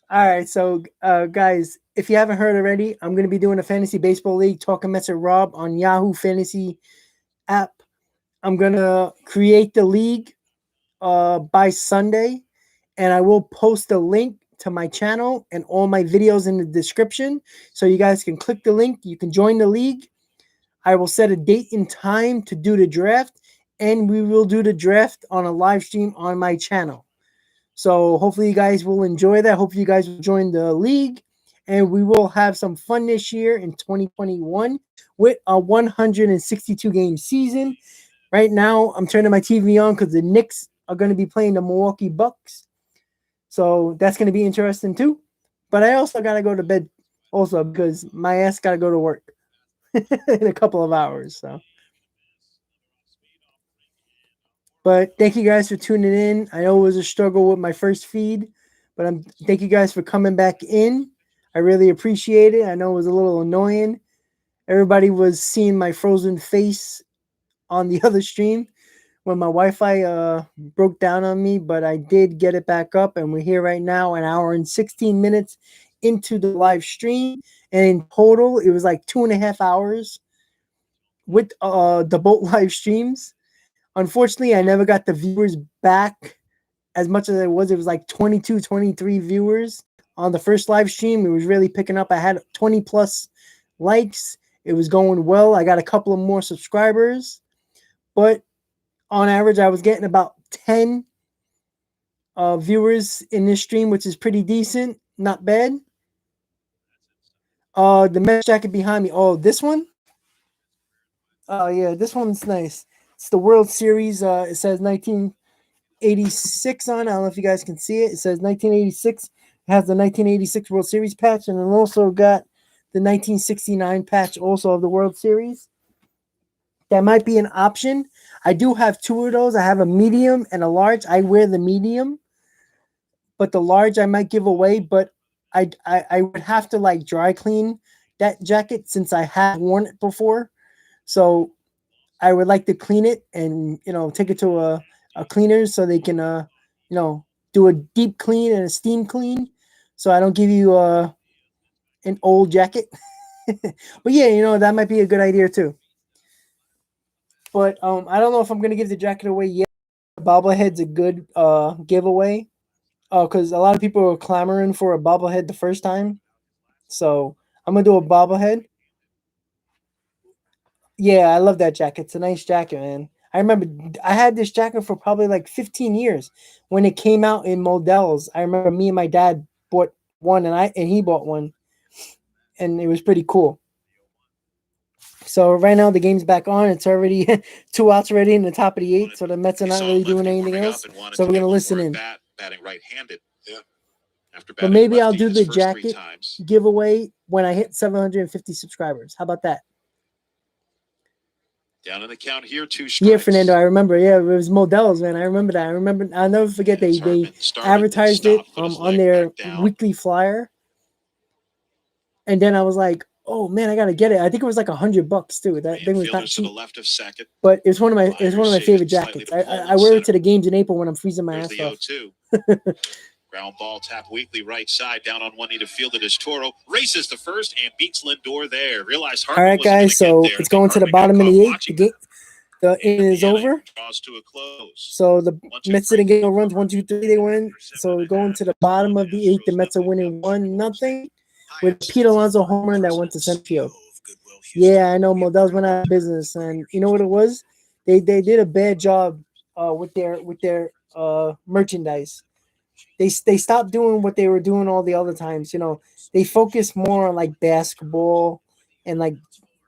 All right, so guys, if you haven't heard already, I'm going to be doing a fantasy baseball league, Talking Mets with Rob on Yahoo Fantasy app. I'm going to create the league by Sunday, and I will post the link to my channel and all my videos in the description, so you guys can click the link. You can join the league. I will set a date and time to do the draft, and we will do the draft on a live stream on my channel. So hopefully you guys will enjoy that. Hopefully you guys will join the league, and we will have some fun this year in 2021 with a 162 game season. Right now, I'm turning my TV on because the Knicks are going to be playing the Milwaukee Bucks. So that's going to be interesting too. But I also got to go to bed also because my ass got to go to work in a couple of hours. So. But thank you guys for tuning in. I know it was a struggle with my first feed, but thank you guys for coming back in. I really appreciate it. I know it was a little annoying. Everybody was seeing my frozen face on the other stream when my Wi-Fi broke down on me, but I did get it back up, and we're here right now, an hour and 16 minutes into the live stream. And in total, it was like 2.5 hours with the both live streams. Unfortunately, I never got the viewers back as much as it was. It was like 22, 23 viewers on the first live stream. It was really picking up. I had 20 plus likes. It was going well. I got a couple of more subscribers. But on average, I was getting about 10 viewers in this stream, which is pretty decent. Not bad. The Mets jacket behind me. Oh, this one? Oh, yeah, this one's nice. It's the World Series. It says 1986 on. I don't know if you guys can see it. It says 1986. It has the 1986 World Series patch, and it also got the 1969 patch also of the World Series. That might be an option. I do have 2 of those. I have a medium and a large. I wear the medium, but the large I might give away. But I would have to like dry clean that jacket since I have worn it before. So I would like to clean it and, take it to a cleaner so they can, do a deep clean and a steam clean. So I don't give you an old jacket. But yeah, that might be a good idea too. But I don't know if I'm going to give the jacket away yet. The bobblehead's a good giveaway. Because a lot of people were clamoring for a bobblehead the first time. So I'm going to do a bobblehead. Yeah, I love that jacket. It's a nice jacket, man. I remember I had this jacket for probably like 15 years when it came out in Models. I remember me and my dad bought one, and he bought one, and it was pretty cool. So right now the game's back on. It's already 2 outs already in the top of the 8th. So the Mets are not really doing anything else. So we're gonna listen in. Batting right-handed. Yeah. But maybe I'll do the jacket giveaway when I hit 750 subscribers. How about that? Down in the count here, 2 strikes. Yeah, Fernando, I remember. Yeah, it was Models, man. I remember that. I'll never forget they advertised it on their weekly flyer. And then I was like, oh man, I gotta get it. I think it was like $100 too. That thing was not cheap. To the left of second. But it's one of my favorite jackets. I wear it to the games in April when I'm freezing my ass off. Ground ball tap weekly right side down on one knee to field it as Toro races to first and beats Lindor there. Realize all right, guys. So it's going to the bottom of the 8th. The inning is over. Draws to a close. So the Mets didn't get no runs. 1, 2, 3. They win. So going to the bottom of the 8th. The Mets are winning 1-0. with Pete Alonso home run that went to center field. Yeah, I know Modell's went out of business, and you know what it was? They did a bad job with their merchandise. They stopped doing what they were doing all the other times. You know, they focus more on like basketball and like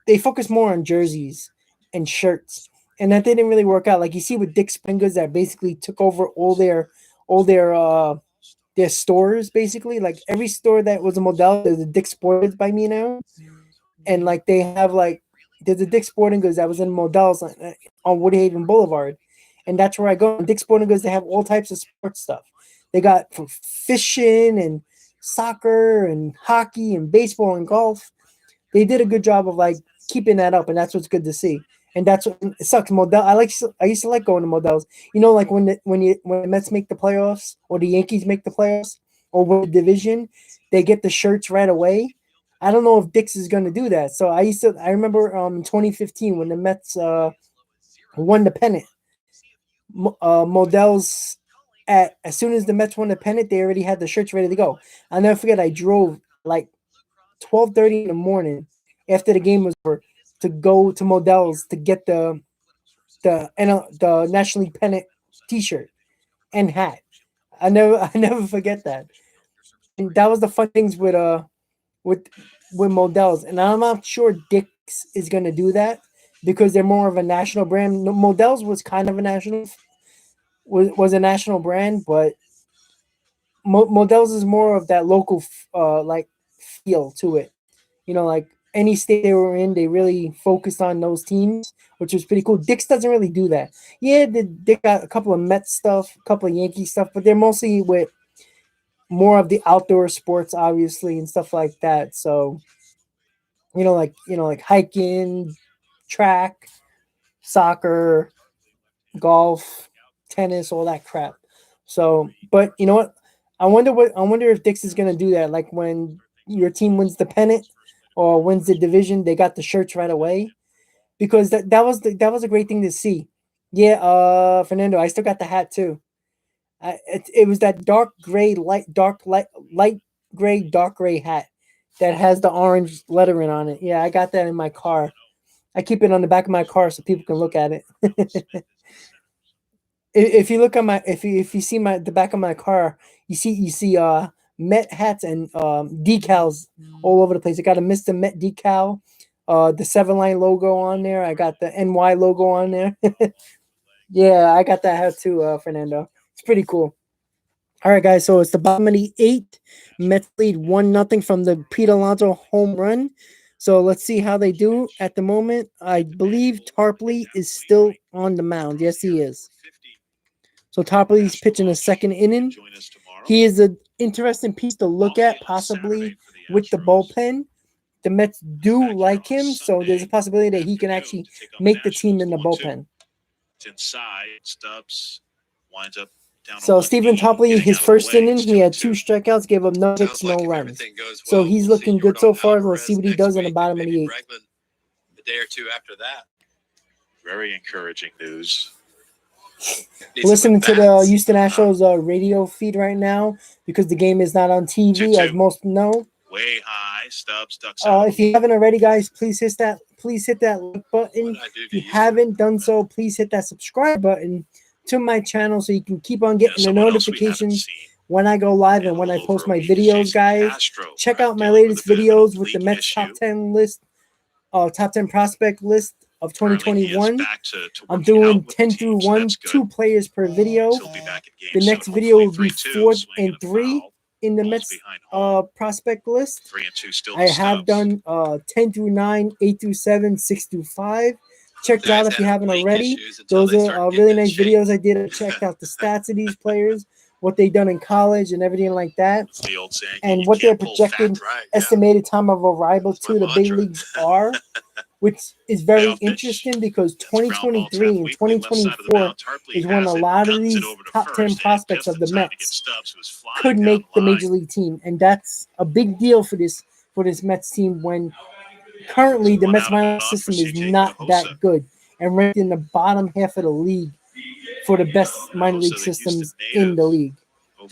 they focus more on jerseys and shirts, and that didn't really work out. Like you see with Dick Springers that basically took over all their stores basically. Like every store that was a Modell, there's a Dick Sporting Goods by me now, and like they have like there's a Dick Sporting Goods that was in Modell's on Woodhaven Boulevard, and that's where I go. And Dick Sporting Goods, they have all types of sports stuff. They got for fishing and soccer and hockey and baseball and golf. They did a good job of like keeping that up, and that's what's good to see. And that's what it sucks. Modell, I used to like going to Modell's. You know, like when the Mets make the playoffs or the Yankees make the playoffs or win the division, they get the shirts right away. I don't know if Dick's is going to do that. So I remember in 2015 when the Mets won the pennant. Modell's as soon as the Mets won the pennant, they already had the shirts ready to go. I'll never forget. I drove like 12:30 in the morning after the game was over to go to Modell's to get the National League pennant T-shirt and hat. I never forget that. And that was the fun things with Modell's, and I'm not sure Dick's is gonna do that because they're more of a national brand. Modell's was kind of a was a national brand, but Modell's is more of that local like feel to it. You know, like any state they were in, they really focused on those teams, which was pretty cool. Dick's doesn't really do that. Yeah, Dick got a couple of Mets stuff, a couple of Yankee stuff, but they're mostly with more of the outdoor sports, obviously, and stuff like that. So, like hiking, track, soccer, golf, tennis, all that crap. So, but you know what? I wonder if Dick's is gonna do that. Like when your team wins the pennant or wins the division, they got the shirts right away. Because that was a great thing to see. Yeah, Fernando, I still got the hat too. It was that dark gray, light gray, dark gray hat that has the orange lettering on it. Yeah, I got that in my car. I keep it on the back of my car so people can look at it. If you look at if you see the back of my car, you see Met hats and decals all over the place. I got a Mr. Met decal, the 7-line logo on there. I got the NY logo on there. Yeah, I got that hat too, Fernando. It's pretty cool. All right, guys. So it's the bottom of the 8th. Mets lead 1-0 from the Pete Alonso home run. So let's see how they do at the moment. I believe Tarpley is still on the mound. Yes, he is. So Tarpley's pitching a second inning. He is an interesting piece to look at, possibly with the bullpen. The Mets do like him, so there's a possibility that he can actually make the team in the bullpen. Inside, Stubbs winds up down. So Stephen Tarpley, his first inning, he had 2 strikeouts, gave up no hits, no runs. So he's looking good so far. Let's see what he does in the bottom of the 8th. A day or two after that. Very encouraging news. Listening to the Houston Astros radio feed right now because the game is not on TV, as most know. Way high, Stubbs ducks out. If you haven't already, guys, please hit that like button. If you haven't done so, please hit that subscribe button to my channel so you can keep on getting the notifications when I go live and when I post my videos, guys. Check out my latest videos with the Mets top 10 list, top 10 prospect list of 2021. I'm doing 10 through 1, 2 players per video. The next video will be 4 and 3 in the Mets prospect list. I have done 10 through 9, 8 through 7, 6 through 5. Check it out if you haven't already. Those are really nice videos I did. I checked out the stats of these players, what they've done in college and everything like that, and what their projected estimated time of arrival to the big leagues are, which is very interesting because 2023 and 2024 is when a lot of these top 10 prospects of the Mets could make the major league team, and that's a big deal for this Mets team when currently the Mets minor system is not that good and ranked in the bottom half of the league for the best minor league systems in the league.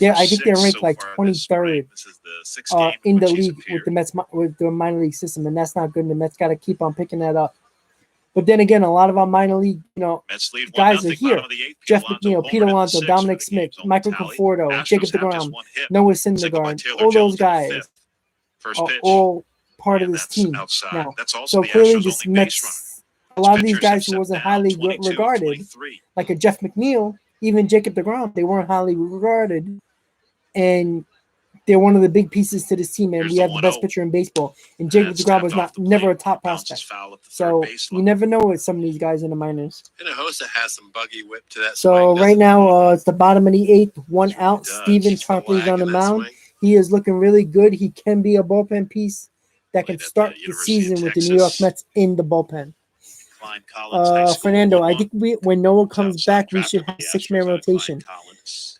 I think they're ranked like 23rd This is the sixth game in the which he's league with appeared. the Mets with the minor league system, and that's not good. The Mets got to keep on picking that up. But then again, a lot of our minor league, Mets lead guys 1-0, are here. bottom of the eighth. Jeff Alonso McNeil, Peter homered in the Alonso, sixth Dominic for the Smith, game's only Michael tally. Conforto, Astros Jacob have just DeGrom, one hit. Noah Single by Syndergaard, Taylor all Jones those in the guys fifth. First are pitch. all part of And this that's team outside. now. That's also So the clearly, Astros' this only base runner. Mets, a lot of these Pitchers guys have who set wasn't down highly 22 of regarded, 23. like a Jeff McNeil, even Jacob DeGrom, they weren't highly regarded, and they're one of the big pieces to this team. And Here's we the have the best 1-0. pitcher in baseball. And Jacob That's DeGrom was tapped off the never a plate. top Bounces prospect. foul at the third So base you line. never know with some of these guys in the minors. Hinojosa has some buggy whip to that So swing. right doesn't now, it's the bottom of the eighth, one That's what he out. does. Steven Keeps the Tarpley's wag on the in that mound. swing. He is looking really good. He can be a bullpen piece that can Played at the start the University of season with the New York Texas. Mets in the bullpen. Klein Collins High School, Fernando, I 1-1. think when Noah It's comes outside, back, we drafted should by have the 6-man Astros out of rotation. Klein Collins.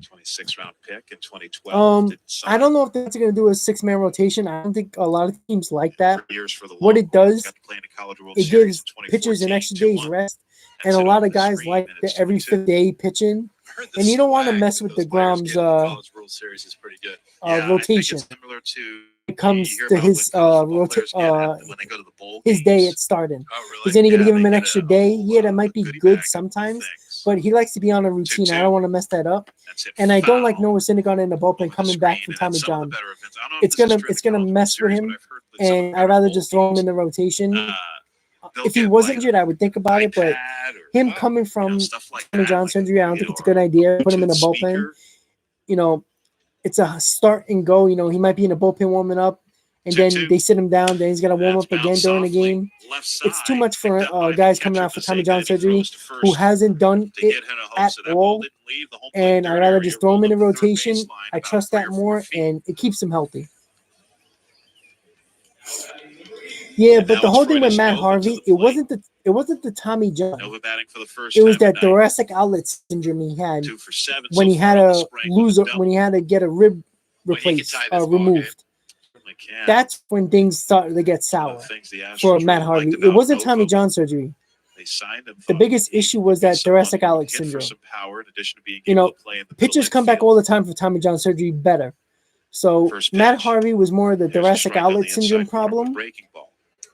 26th round pick in 2012. Didn't sign I don't know if that's going to do a 6-man rotation. I don't think a lot of teams like that. for years for the What it Longhorns. does, Got to play in the College World it Series gives in pitchers an 2014, extra day's 2-1. rest, That's and a it lot off of the guys screen, like and the it's every 2-2. 5th day pitching. I heard And you don't want to swag mess that with those the players Grom's get in the College World Series is pretty good. rotation. I think it's similar to It comes you hear to about his what college football players get when they go to the bowl his day games. at starting. Oh, really? He's only going to give him they an get extra a day. whole, Yeah, that might be goodie good bag of sometimes, things. but he likes to be on a routine. 2-2. I don't want to mess that up. That's it. And I don't like Foul Noah Syndergaard in the bullpen over the coming back screen, from and Tommy that's some of the John. better events. I don't know if It's this is gonna true in it's the gonna College World mess with Series, him, but I've heard that some of the and I'd better rather bowl just throw him games, in the rotation. they'll If he get was like injured, I would think about it, but iPad or him coming from stuff like Tommy that, John like surgery, I don't think you it's a know, good idea. Put him in the Bluetooth bullpen. speaker. You know, it's a start and go. You know, he might be in the bullpen warming up, and then 2-2. they sit him down. Then he's got to warm That's up again bounced during the softly game. left side. It's too much for Picked up by the guys coming catcher out for to Tommy say John that he surgery throws to who first hasn't done to it get Hinojosa. at That ball all. didn't leave the home plate And I'd dirt rather area. just It throw him in rolled the up the third rotation. baseline I about trust 3 that or 4 more, feet. and it keeps him healthy. Yeah, And but now the it's whole thing with Freddie Matt Nova to Harvey, the plate. it wasn't the Tommy John. Nova batting for the first It was time that tonight. thoracic outlet syndrome he had 2 for 7 when so he far had on the to spring with lose a double. when he had to get a rib Well, he can replaced tie this ball game. removed. Certainly can. That's when things started to get One of sour the things the Astros for really Matt Harvey. liked It about wasn't Tommy Nova, John surgery. they signed him. The thought biggest he issue would was be that someone thoracic who would outlet hit for syndrome. some power in addition to being You able know, to play in the pitchers come back all the time for Tommy John surgery better. So First Matt pitch. Harvey was more of the There's a thoracic strike on the outlet syndrome inside corner with a problem, breaking ball.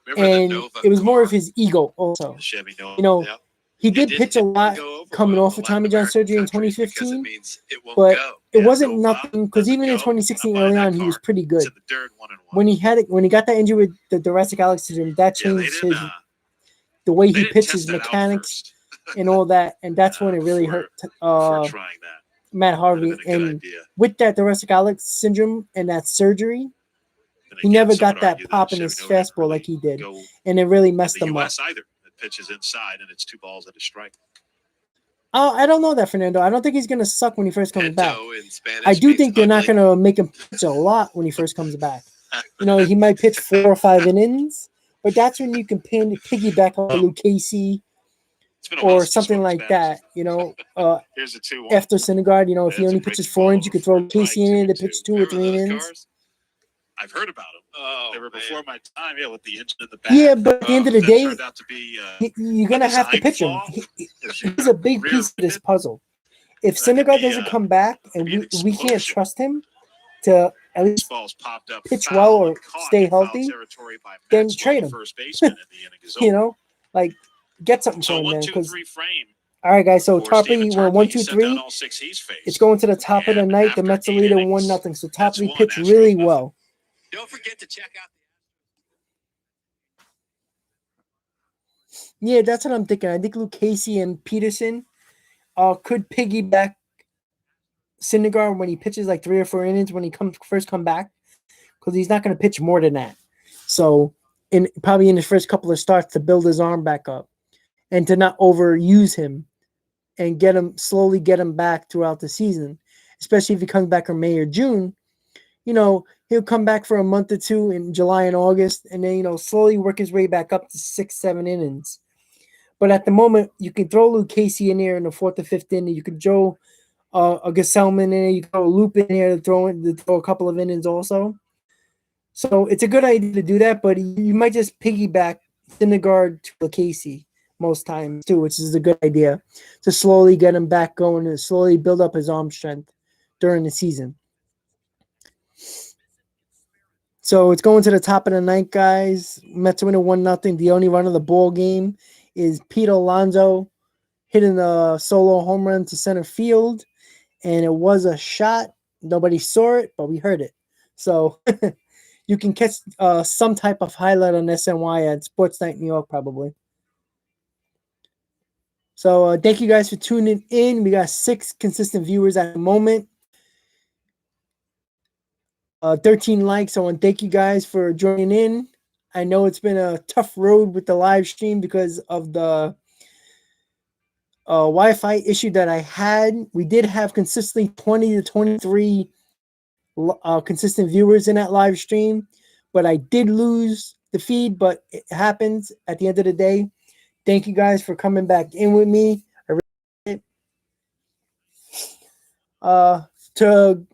Remember the and Nova it was more of car? his ego also. The Chevy Nova. You know, Yep. he It did didn't- pitch a it didn't lot go over coming well off in of Latin Tommy John American surgery in countries because 2015, it means it won't but go. it Yeah, wasn't Nova nothing because doesn't even in go. 2016 Not buying early that on he was car. pretty It's good. in the dirt 1-1. When he got that injury with the thoracic outlet syndrome, that Yeah, they changed didn't. his the way They he didn't pitched test his that out mechanics first and all that, and that's when it really before- hurt before trying that. Matt Would Harvey. have been a good And idea. with that thoracic outlet syndrome and that surgery, And he again, never some got would that argue pop in Chevy his Nova didn't fastball like really he did, go and it really in messed the him up. U.S. either. It pitches inside, and it's 2 balls and a strike. Oh, I don't know that, Fernando. I don't think he's gonna suck when he first comes back. Pinto in Spanish I do means think they're not ugly. gonna make him pitch a lot when he first comes back. You know, he might pitch 4 or 5 innings, but that's when you can piggyback on Luke Casey It's been a while or since you something spoke like Spanish. that. You know, Here's a 2-1. after Syndergaard, you know, if he That's a only pitches breaking 4 ball innings, you could throw over for a Casey in tie, there to 2-2. pitch 2 or Remember 3 those innings. cars? I've heard about them. Oh, They were man. before my time. Yeah, with the engine in the back. Yeah, but at the end of the That day, turned out to be you're gonna have to design pitch him. flaw. He's a big Rear piece of this fit. puzzle. If That could Syndergaard be, doesn't come back and be an we can't explosion. trust him to at least Balls popped up pitch foul well or and caught stay in foul healthy, territory by then Maxwell, trade the him. first baseman, and the inning is over. you know, like get something So for him, man. 1-2-3 Because frame. all right, guys. So For Steven Tarpley went Tarpley. 1, He 2, set down 3. all 6 he's faced. It's going to the top of the And night. The after Mets are 8 leading innings, 1-0. So that's Tarpley one, pitched Astros really nothing. well. Don't forget to check out. Yeah, that's what I'm thinking. I think Luke Casey and Peterson could piggyback Syndergaard when he pitches like 3 or 4 innings when he first come back, because he's not going to pitch more than that. So, probably in his first couple of starts to build his arm back up and to not overuse him and slowly get him back throughout the season, especially if he comes back in May or June. You know, he'll come back for a month or 2 in July and August, and then, you know, slowly work his way back up to 6, 7 innings. But at the moment, you can throw Luke Casey in there in the 4th or 5th inning. You could throw a Gesellman in there. You can throw a Loop in there to throw a couple of innings also. So it's a good idea to do that, but you might just piggyback Syndergaard to Luke Casey most times too, which is a good idea to slowly get him back going and slowly build up his arm strength during the season. So it's going to the top of the ninth, guys. Mets winning 1-0. The only run of the ball game is Pete Alonso hitting a solo home run to center field, and it was a shot. Nobody saw it, but we heard it. So you can catch some type of highlight on SNY at Sports Night New York, probably. So thank you guys for tuning in. We got 6 consistent viewers at the moment. 13 likes. So I want to thank you guys for joining in. I know it's been a tough road with the live stream because of the Wi-Fi issue that I had. We did have consistently 20 to 23 consistent viewers in that live stream, but I did lose the feed, but it happens at the end of the day. Thank you guys for coming back in with me. I really to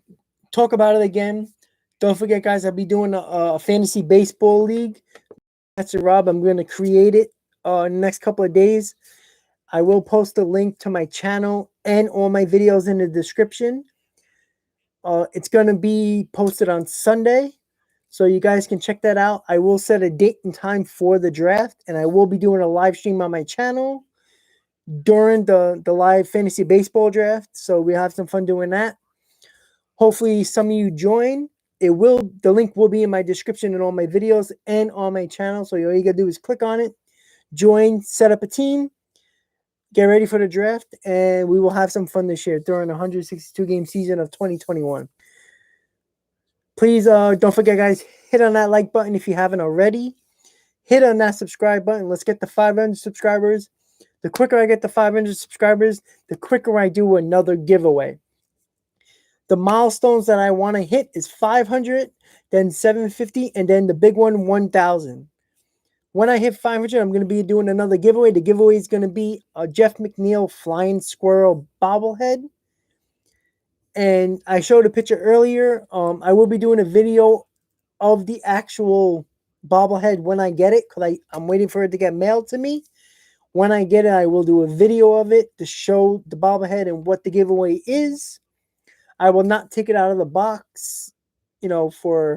talk about it again. Don't forget, guys, I'll be doing a fantasy baseball league. That's Rob. I'm going to create it in the next couple of days. I will post a link to my channel and all my videos in the description. It's going to be posted on Sunday, so you guys can check that out. I will set a date and time for the draft, and I will be doing a live stream on my channel during the live fantasy baseball draft, so we have some fun doing that. Hopefully some of you join. The link will be in my description in all my videos and on my channel, so all you gotta do is click on it, join, set up a team, get ready for the draft, and we will have some fun this year during the 162-game season of 2021. Please don't forget, guys, hit on that like button if you haven't already. Hit on that subscribe button. Let's get the 500 subscribers. The quicker I get the 500 subscribers, the quicker I do another giveaway. The milestones that I want to hit is 500, then 750, and then the big one, 1,000. When I hit 500, I'm going to be doing another giveaway. The giveaway is going to be a Jeff McNeil Flying Squirrel bobblehead. And I showed a picture earlier. I will be doing a video of the actual bobblehead when I get it, because I'm waiting for it to get mailed to me. When I get it, I will do a video of it to show the bobblehead and what the giveaway is. I will not take it out of the box, to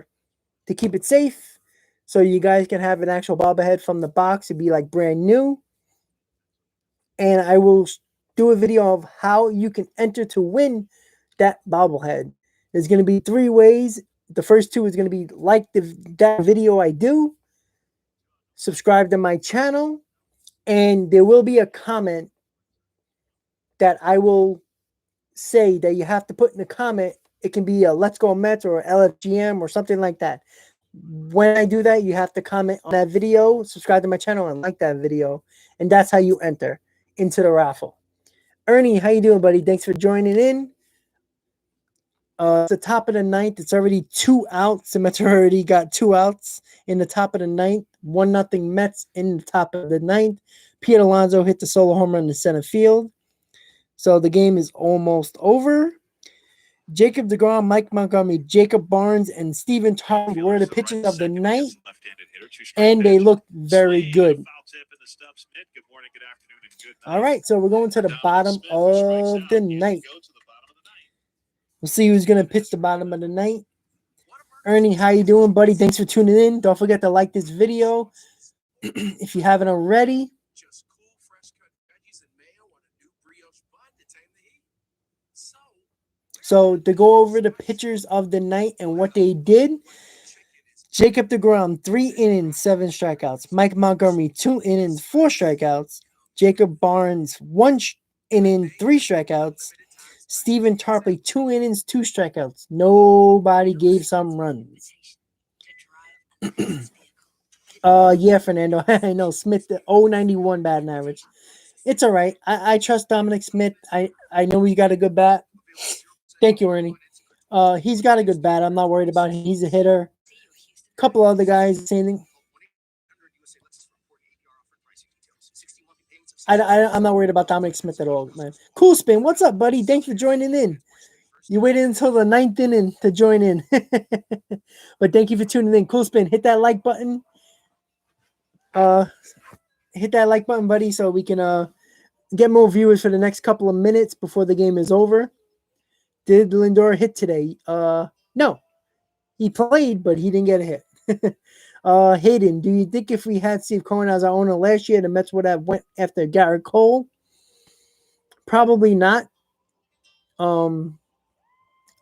keep it safe. So you guys can have an actual bobblehead from the box. It'd be like brand new. And I will do a video of how you can enter to win that bobblehead. There's going to be 3 ways. The first 2 is going to be like that video I do, subscribe to my channel, and there will be a comment that I will say that you have to put in the comment. It can be a Let's Go Mets or LFGM or something like that. When I do that, you have to comment on that video, subscribe to my channel, and like that video. And that's how you enter into the raffle. Ernie, how you doing, buddy? Thanks for joining in. It's the top of the ninth. It's already 2 outs. The Mets already got 2 outs in the top of the ninth. 1-0 Mets in the top of the ninth. Pete Alonso hit the solo home run to center field. So the game is almost over. Jacob deGrom, Mike Montgomery, Jacob Barnes, and Steven Tarpley were the pitchers of the night, and they looked very good. All right, so we're going to the bottom of the night. We'll see who's going to pitch the bottom of the night. Ernie, how you doing, buddy? Thanks for tuning in. Don't forget to like this video if you haven't already. Just cool, fresh cut veggies and mayo on a new brioche bun to tame the heat. So to go over the pitchers of the night and what they did, Jacob deGrom, 3 innings, 7 strikeouts. Mike Montgomery, 2 innings, 4 strikeouts. Jacob Barnes, 1 inning, 3 strikeouts. Steven Tarpley, 2 innings, 2 strikeouts. Nobody gave some runs. Yeah, Fernando. I know Smith, the 091 batting average. It's all right. I trust Dominic Smith. I know he got a good bat. Thank you, Ernie. He's got a good bat. I'm not worried about him. He's a hitter. A couple other guys, same thing. I'm not worried about Dominic Smith at all, man. Cool Spin, what's up, buddy? Thanks for joining in. You waited until the 9th inning to join in. But thank you for tuning in. Cool Spin, hit that like button. hit that like button, buddy, so we can get more viewers for the next couple of minutes before the game is over. Did Lindor hit today? No. He played, but he didn't get a hit. Hayden, do you think if we had Steve Cohen as our owner last year, the Mets would have went after Garrett Cole? Probably not.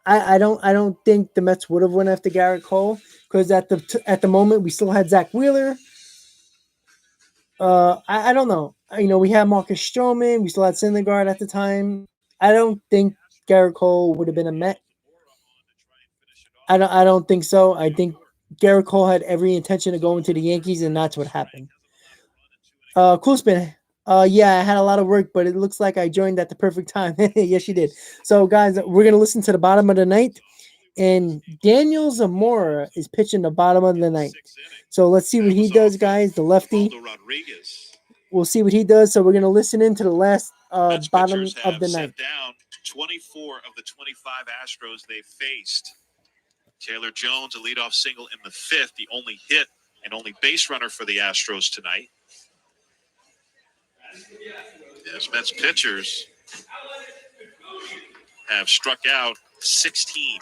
I don't think the Mets would have went after Garrett Cole because at the moment we still had Zach Wheeler. I don't know. We had Marcus Stroman. We still had Syndergaard at the time. I don't think Garrett Cole would have been a Met. I don't think so. I think Garrett Cole had every intention of going to the Yankees, and that's what happened. Cool spin. Yeah, I had a lot of work, but it looks like I joined at the perfect time. Yes, you did. So, guys, we're gonna listen to the bottom of the ninth, and Daniel Zamora is pitching the bottom of the ninth. So let's see what he does, guys. The lefty. We'll see what he does. So we're gonna listen into the last bottom of the ninth. Down 24 of the 25 Astros they faced. Taylor Jones, a leadoff single in the fifth, the only hit and only base runner for the Astros tonight. As Mets pitchers have struck out 16.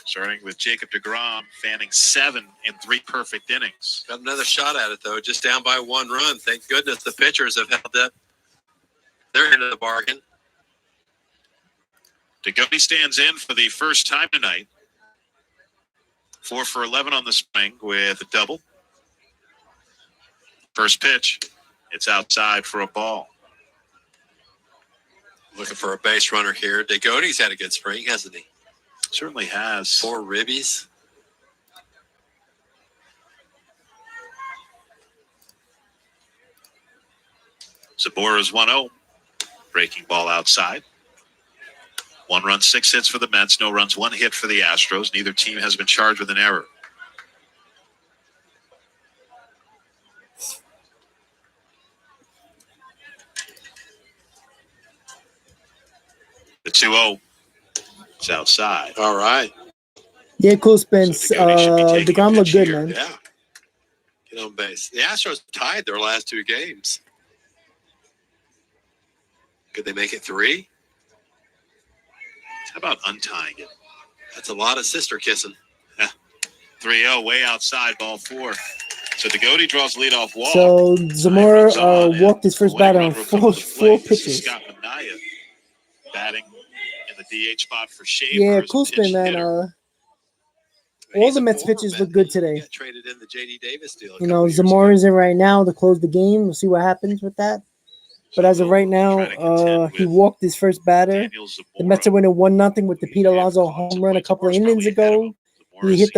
Starting with Jacob deGrom, fanning 7 in 3 perfect innings. Got another shot at it, though, just down by 1 run. Thank goodness the pitchers have held up their end of the bargain. Degote stands in for the first time tonight. 4 for 11 on the spring with a double. First pitch, it's outside for a ball. Looking for a base runner here. Degote's had a good spring, hasn't he? Certainly has. 4 ribbies. Zabora's 1-0. Breaking ball outside. 1 run, 6 hits for the Mets. No runs, 1 hit for the Astros. Neither team has been charged with an error. The 2-0. It's outside. All right. Yeah, cool spin. So DeGrom looked good, here. man. Yeah. Get on base. The Astros tied their last 2 games. Could they make it 3? How about untying it? That's a lot of sister kissing. 3-0, way outside, ball 4. So Degote draws leadoff walk. So Zamora walked his first batter on 4 pitches. Scott Manaya batting in the DH spot for Shavers. Yeah, cool spin, man. All the Mets pitches look good today. Got traded in the J.D. Davis deal. Zamora's in right now to close the game. We'll see what happens with that. But as of right now, he walked his first batter. The Mets are winning 1-0 with the Pete Alonso home run a couple of innings ago. He hit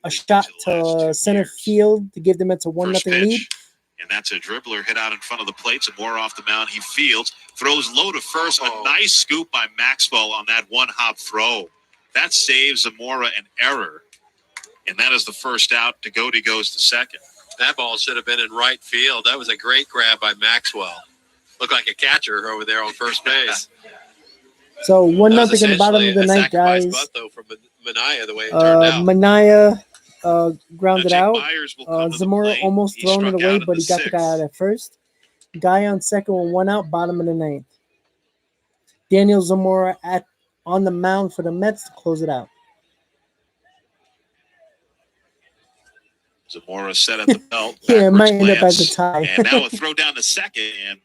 a shot to center field to give the Mets a 1-0 lead. And that's a dribbler hit out in front of the plate. Zamora off the mound. He fields, throws low to first. A nice scoop by Maxwell on that one-hop throw. That saves Zamora an error. And that is the first out. Degote goes to second. That ball should have been in right field. That was a great grab by Maxwell. Looked like a catcher over there on first base. So 1-0 in the bottom of the ninth, guys. Butt, though, from Manaya, the way it turned out. Manaya grounded out. Zamora Zamora almost thrown it away, but he got the guy out at first. Guy on second with 1 out, bottom of the ninth. Daniel Zamora on the mound for the Mets to close it out. Zamora set at the belt. Yeah, it might end up as a tie. And now a throw down to second. And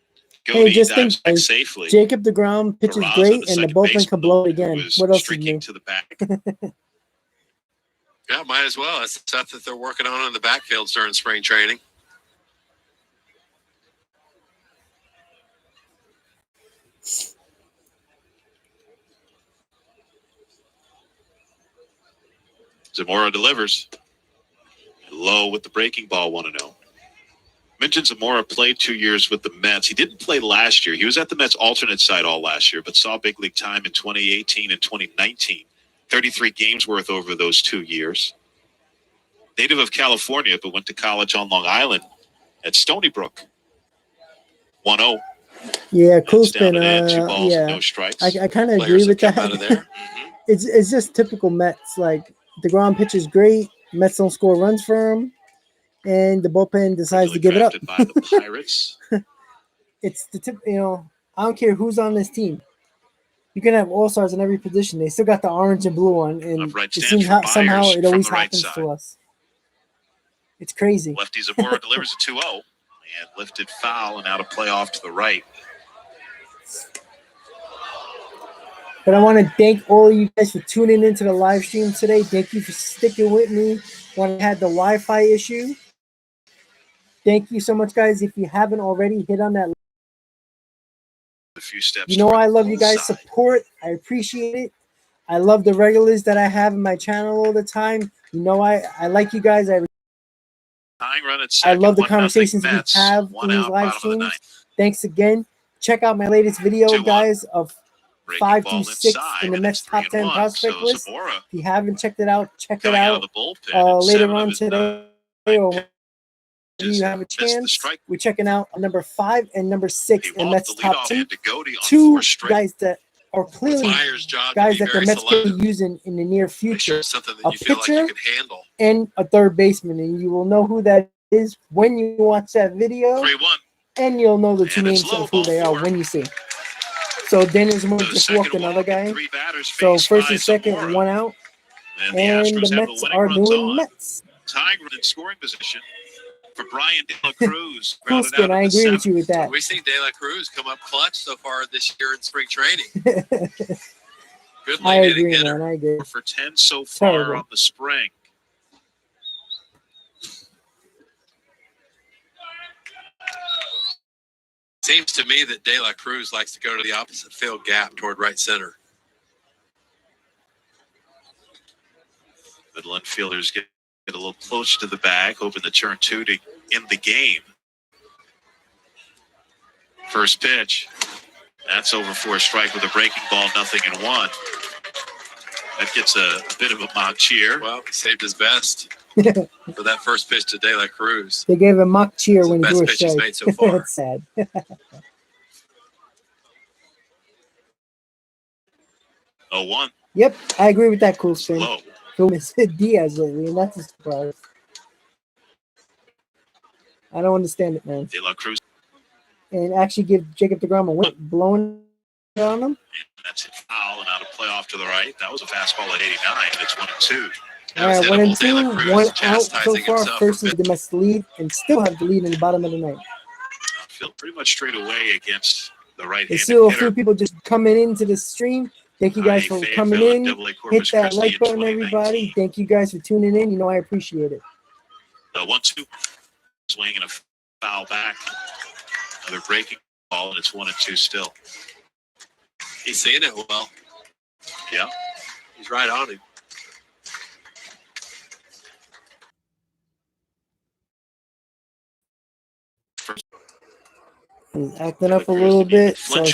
hey, just think, back safely. Jacob deGrom pitches great, and the bullpen can blow it again. What else is new? To the back. Yeah, might as well. That's the stuff that they're working on in the backfield during spring training. Zamora delivers. Low with the breaking ball, 1-0. Mentioned Zamora played 2 years with the Mets. He didn't play last year. He was at the Mets alternate site all last year, but saw big league time in 2018 and 2019. 33 games worth over those 2 years. Native of California, but went to college on Long Island at Stony Brook. 1-0. Yeah, cool spin. Two balls, yeah, no strikes. I kind of agree with that. Out of there. It's just typical Mets. Like, DeGrom pitches great. Mets don't score runs for him. and the bullpen decides to give it up. Drafted by the Pirates. It's the tip. I don't care who's on this team. You can have all stars in every position. They still got the orange and blue one, and Upright it stance seems for somehow Myers it from always the right happens side. to us. It's crazy. Lefty Zamora delivers a 2-0 and lifted foul and out of play off to the right. But I want to thank all of you guys for tuning into the live stream today. Thank you for sticking with me when I had the Wi-Fi issue. Thank you so much, guys. If you haven't already, hit on that. A few steps. You know toward I the love you goal guys' side. support. I appreciate it. I love the regulars that I have in my channel all the time. You know I like you guys. Tying run at I second, love the 1-0 conversations we Mets, have one in these out, live bottom of the streams. ninth. Thanks again. Check out my latest video, 2-1. guys, of Breaking 5 ball through 6 inside, in the and Mets it's top 10 3-1. prospect So list. Zamora If you haven't checked it out, check it coming out of out the bullpen. and later 7 of on his today. 9 Or whenever you have a missed the chance. strike. We're checking out number 5 and number 6 He in the walked Mets the top leadoff 10. man to Goaty on Two 4 straight. guys that are clearly Myers' job to guys be that the very Mets could selective. be using in the near Make sure future. it's something A that you feel like pitcher you can handle. and a third baseman, and you will know who that is when you watch that video, 3-1. and you'll know the two And it's names low, of who they ball are 4. when you see. So Daniel Zamora So the just second walked another walk and guy. 3 batters So faced first by and second, Zamora. 1 out, And the and Astros the have the Mets winning are runs doing on. Mets. Tying run in scoring position for Brian De La Cruz. Cool Grounded spin. out I at the agree with 7th. you with that. We've seen De La Cruz come up clutch so far this year in spring training. Good I late inning agree, hitter. man. I agree. 4 for 10 so far Terrible. on the spring. Seems to me that De La Cruz likes to go to the opposite field gap toward right center. Middle infielders get a little closer to the bag, hoping to turn 2 to end the game. First pitch. That's over for a strike with a breaking ball, 0-1. That gets a bit of a mock cheer. Well, he saved his best for that first pitch to De La Cruz. They gave him mock cheer It's the when he best threw a pitch he's strike. made so far. It's sad. 0-1. Yep, I agree with that cool spin. Slow. Who is Diaz lately, and that's a surprise. I don't understand it, man. De La Cruz. And actually give Jacob DeGrom a win, blowing it on him. And that's hit foul and out of play off to the right. That was a fastball at 89. It's 1-2. That was All right, 1 and edible. De 2, La Cruz 1 out so chastising far. himself First for is the Mets lead, and still have the lead in the bottom of the ninth. Feel pretty much straight away against the There's right-handed still a few hitter. people just coming into the stream. Thank you guys for coming in. Hit that like button, everybody. Thank you guys for tuning in. You know I appreciate it. The 1-2 swing and a foul back. Another breaking ball, and it's 1-2 still. He's seeing it well. Yeah. He's right on him. He's acting up a little bit, so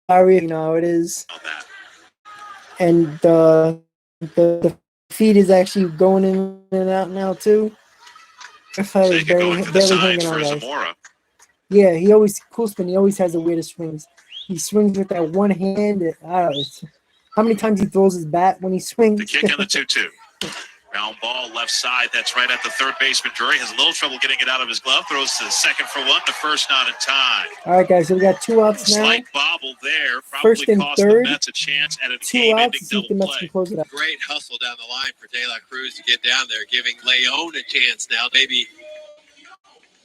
sorry. You know how it is. On that. And the feed is actually going in and out now too. I thought it was Sega going to the barely side hanging for on, guys. Zamora. Yeah, he always cool spin. He always has the weirdest swings. He swings with that one hand. How many times he throws his bat when he swings? The kick on the 2-2. Ground ball left side. That's right at the third baseman. Drury has a little trouble getting it out of his glove. Throws to the second for 1. The first not in time. All right, guys. So we got 2 outs now. Slight bobble there. Probably First and cost third. the Mets a chance at an 2 game-ending outs. See if the double Mets play. can close it up. Great hustle down the line for De La Cruz to get down there, giving Leon a chance now, maybe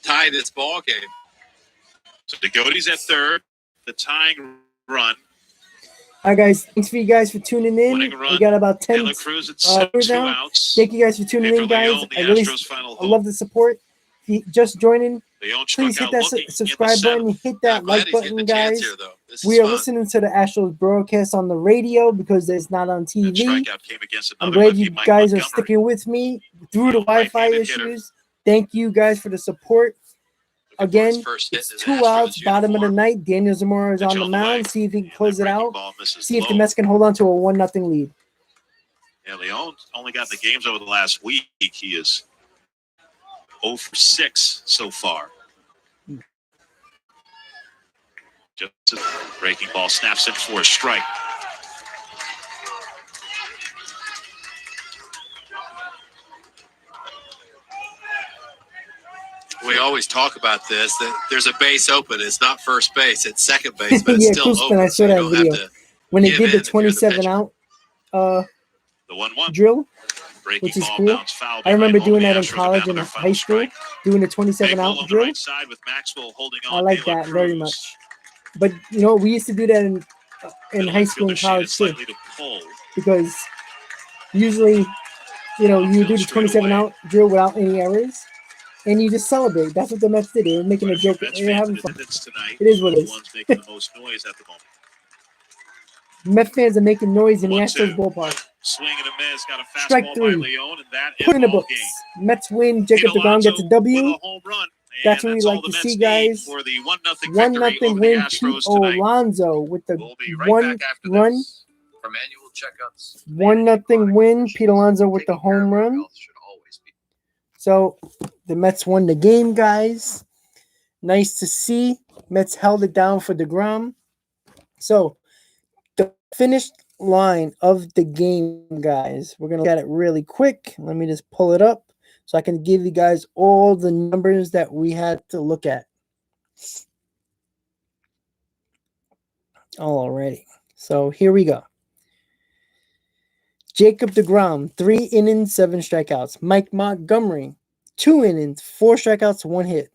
tie this ball game. So DeGody's at third. The tying run. All right, guys. Thanks for you guys for tuning in. Winning run. We got about 10 De La Cruz at hours 2 now. outs. Thank you guys for tuning in, Pedro guys. Leon, the I really Astros' final I love the support. If you just joining, Leon struck please hit out that looking in the subscribe button. seventh. Hit that I'm glad like he's getting button, a chance guys. here, though. This We is are fun. listening to the Astros broadcast on the radio because it's not on That TV. strikeout came against I'm another glad rookie, you Mike guys are Montgomery. sticking with me through the Wi-Fi Right-handed hitter. issues. Thank you guys for the support. Looking for his Again, first hit it's in the 2 Astros outs, bottom of the uniform. ninth. Daniel Zamora is Pitch on the on the way. mound. See if he can And close that it breaking out. ball misses See if the low. Mets can hold on to a 1-0 lead. Yeah, Leon only got in the games over the last week. He is 0 for 6 so far. Just a breaking ball snaps in for a strike. always talk about this, that there's a base open. It's not first base, it's second base, but it's Yeah, still Koosman, I open. saw So you that don't video. have to When they give did the in if you're the 27 pitcher. out The 1-1. drill, Breaking which is ball cool. bounced foul I remember behind home. doing The that in Astros are college down to and their high final school, strike. doing the Big 27 hole out on the drill. right side with Maxwell holding I on. like De La that very Cruz. much. But you know, we used to do that in Middle high school infielder and shaded college too, slightly to pull. because usually, you know, you do the 27 out drill without any errors, and you just celebrate. That's what the Mets did. They were making a joke. Mets They were fans having in fun. attendance tonight. It is what it The is. ones making the most noise at the moment. Mets fans are making noise in the 1-2. Astros ballpark. Swing and a miss. Got a Strike fastball by three. Leone, and that Put in is the ball books. game. Mets win. Jacob Pete DeGrom gets a Alonso W. with a home run. That's And what we that's all like the to Mets see, need guys. for the 1-0 1-0 victory over the win. Astros Pete tonight. Alonso with the We'll be right one back after run. this. For manual checkups, 1-0 win. Pete Alonso with the taking care of home your run. health should always be. So the Mets won the game, guys. Nice to see. Mets held it down for DeGrom. So the finished line of the game, guys. We're going to look at it really quick. Let me just pull it up so I can give you guys all the numbers that we had to look at. Alrighty. So here we go. Jacob DeGrom, 3 innings, 7 strikeouts. Mike Montgomery, 2 innings, 4 strikeouts, 1 hit.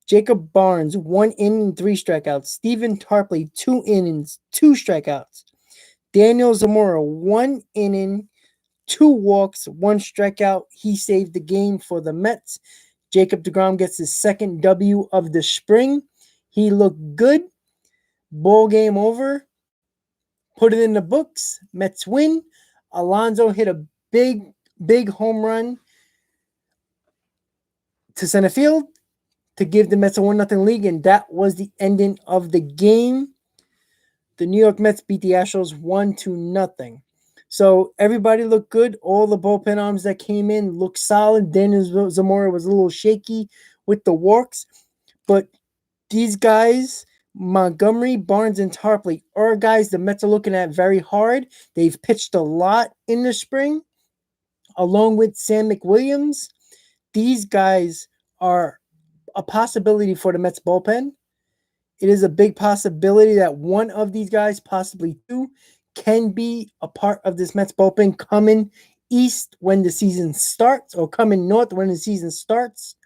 Jacob Barnes, 1 inning, 3 strikeouts. Stephen Tarpley, 2 innings, 2 strikeouts. Daniel Zamora, 1 inning, 2 walks, 1 strikeout. He saved the game for the Mets. Jacob DeGrom gets his second W of the spring. He looked good. Ball game over. Put it in the books. Mets win. Alonso hit a big home run to center field to give the Mets a 1-0 lead, and that was the ending of the game. The New York Mets beat the Astros 1-0. So everybody looked good. All the bullpen arms that came in looked solid. Daniel Zamora was a little shaky with the walks, but these guys, Montgomery, Barnes, and Tarpley, are guys the Mets are looking at very hard. They've pitched a lot in the spring, along with Sam McWilliams. These guys are a possibility for the Mets bullpen. It is a big possibility that one of these guys, possibly two, can be a part of this Mets bullpen coming east when the season starts, or coming north when the season starts.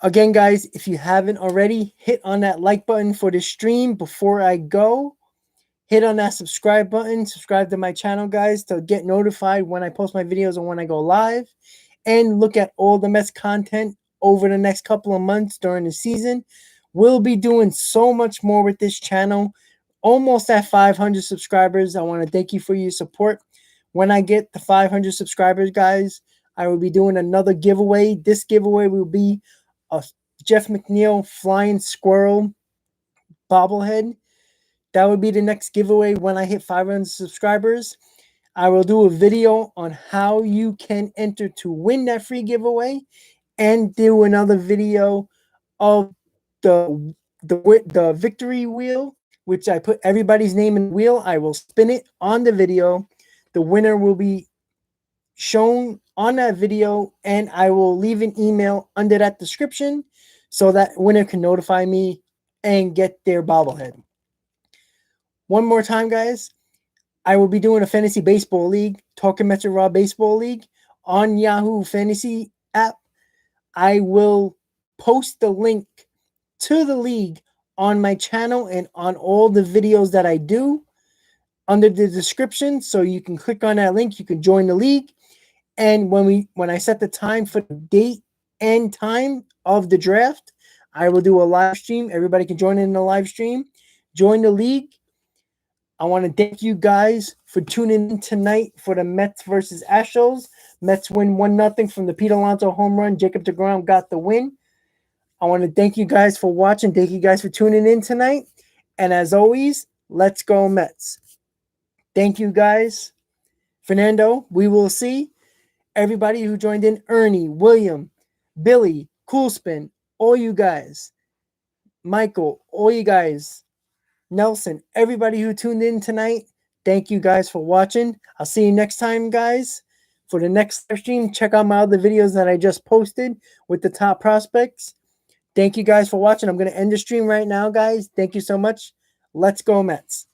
Again, guys, if you haven't already, hit on that like button for the stream before I go. Hit on that subscribe button. Subscribe to my channel, guys, to get notified when I post my videos and when I go live. And look at all the Mets content over the next couple of months during the season. We'll be doing so much more with this channel. Almost at 500 subscribers. I want to thank you for your support. When I get the 500 subscribers, guys, I will be doing another giveaway. This giveaway will be a Jeff McNeil Flying Squirrel bobblehead. That would be the next giveaway when I hit 500 subscribers. I will do a video on how you can enter to win that free giveaway, and do another video of the victory wheel, which I put everybody's name in the wheel. I will spin it on the video. The winner will be shown on that video, and I will leave an email under that description so that winner can notify me and get their bobblehead. One more time, guys. I will be doing a fantasy baseball league, Talking Metro Raw Baseball League, on Yahoo Fantasy app. I will post the link to the league on my channel and on all the videos that I do under the description. So you can click on that link. You can join the league. And when I set the time for the date and time of the draft, I will do a live stream. Everybody can join in the live stream. Join the league. I want to thank you guys for tuning in tonight for the Mets versus Astros. Mets win 1-0 from the Pete Alonso home run. Jacob DeGrom got the win. I want to thank you guys for watching. Thank you guys for tuning in tonight. And as always, let's go Mets. Thank you guys. Fernando, we will see. Everybody who joined in, Ernie, William, Billy, Coolspin, all you guys, Michael, all you guys, Nelson, everybody who tuned in tonight, thank you guys for watching. I'll see you next time, guys, For the next stream, check out my other videos that I just posted with the top prospects. Thank you guys for watching. I'm going to end the stream right now, guys. Thank you so much. Let's go Mets.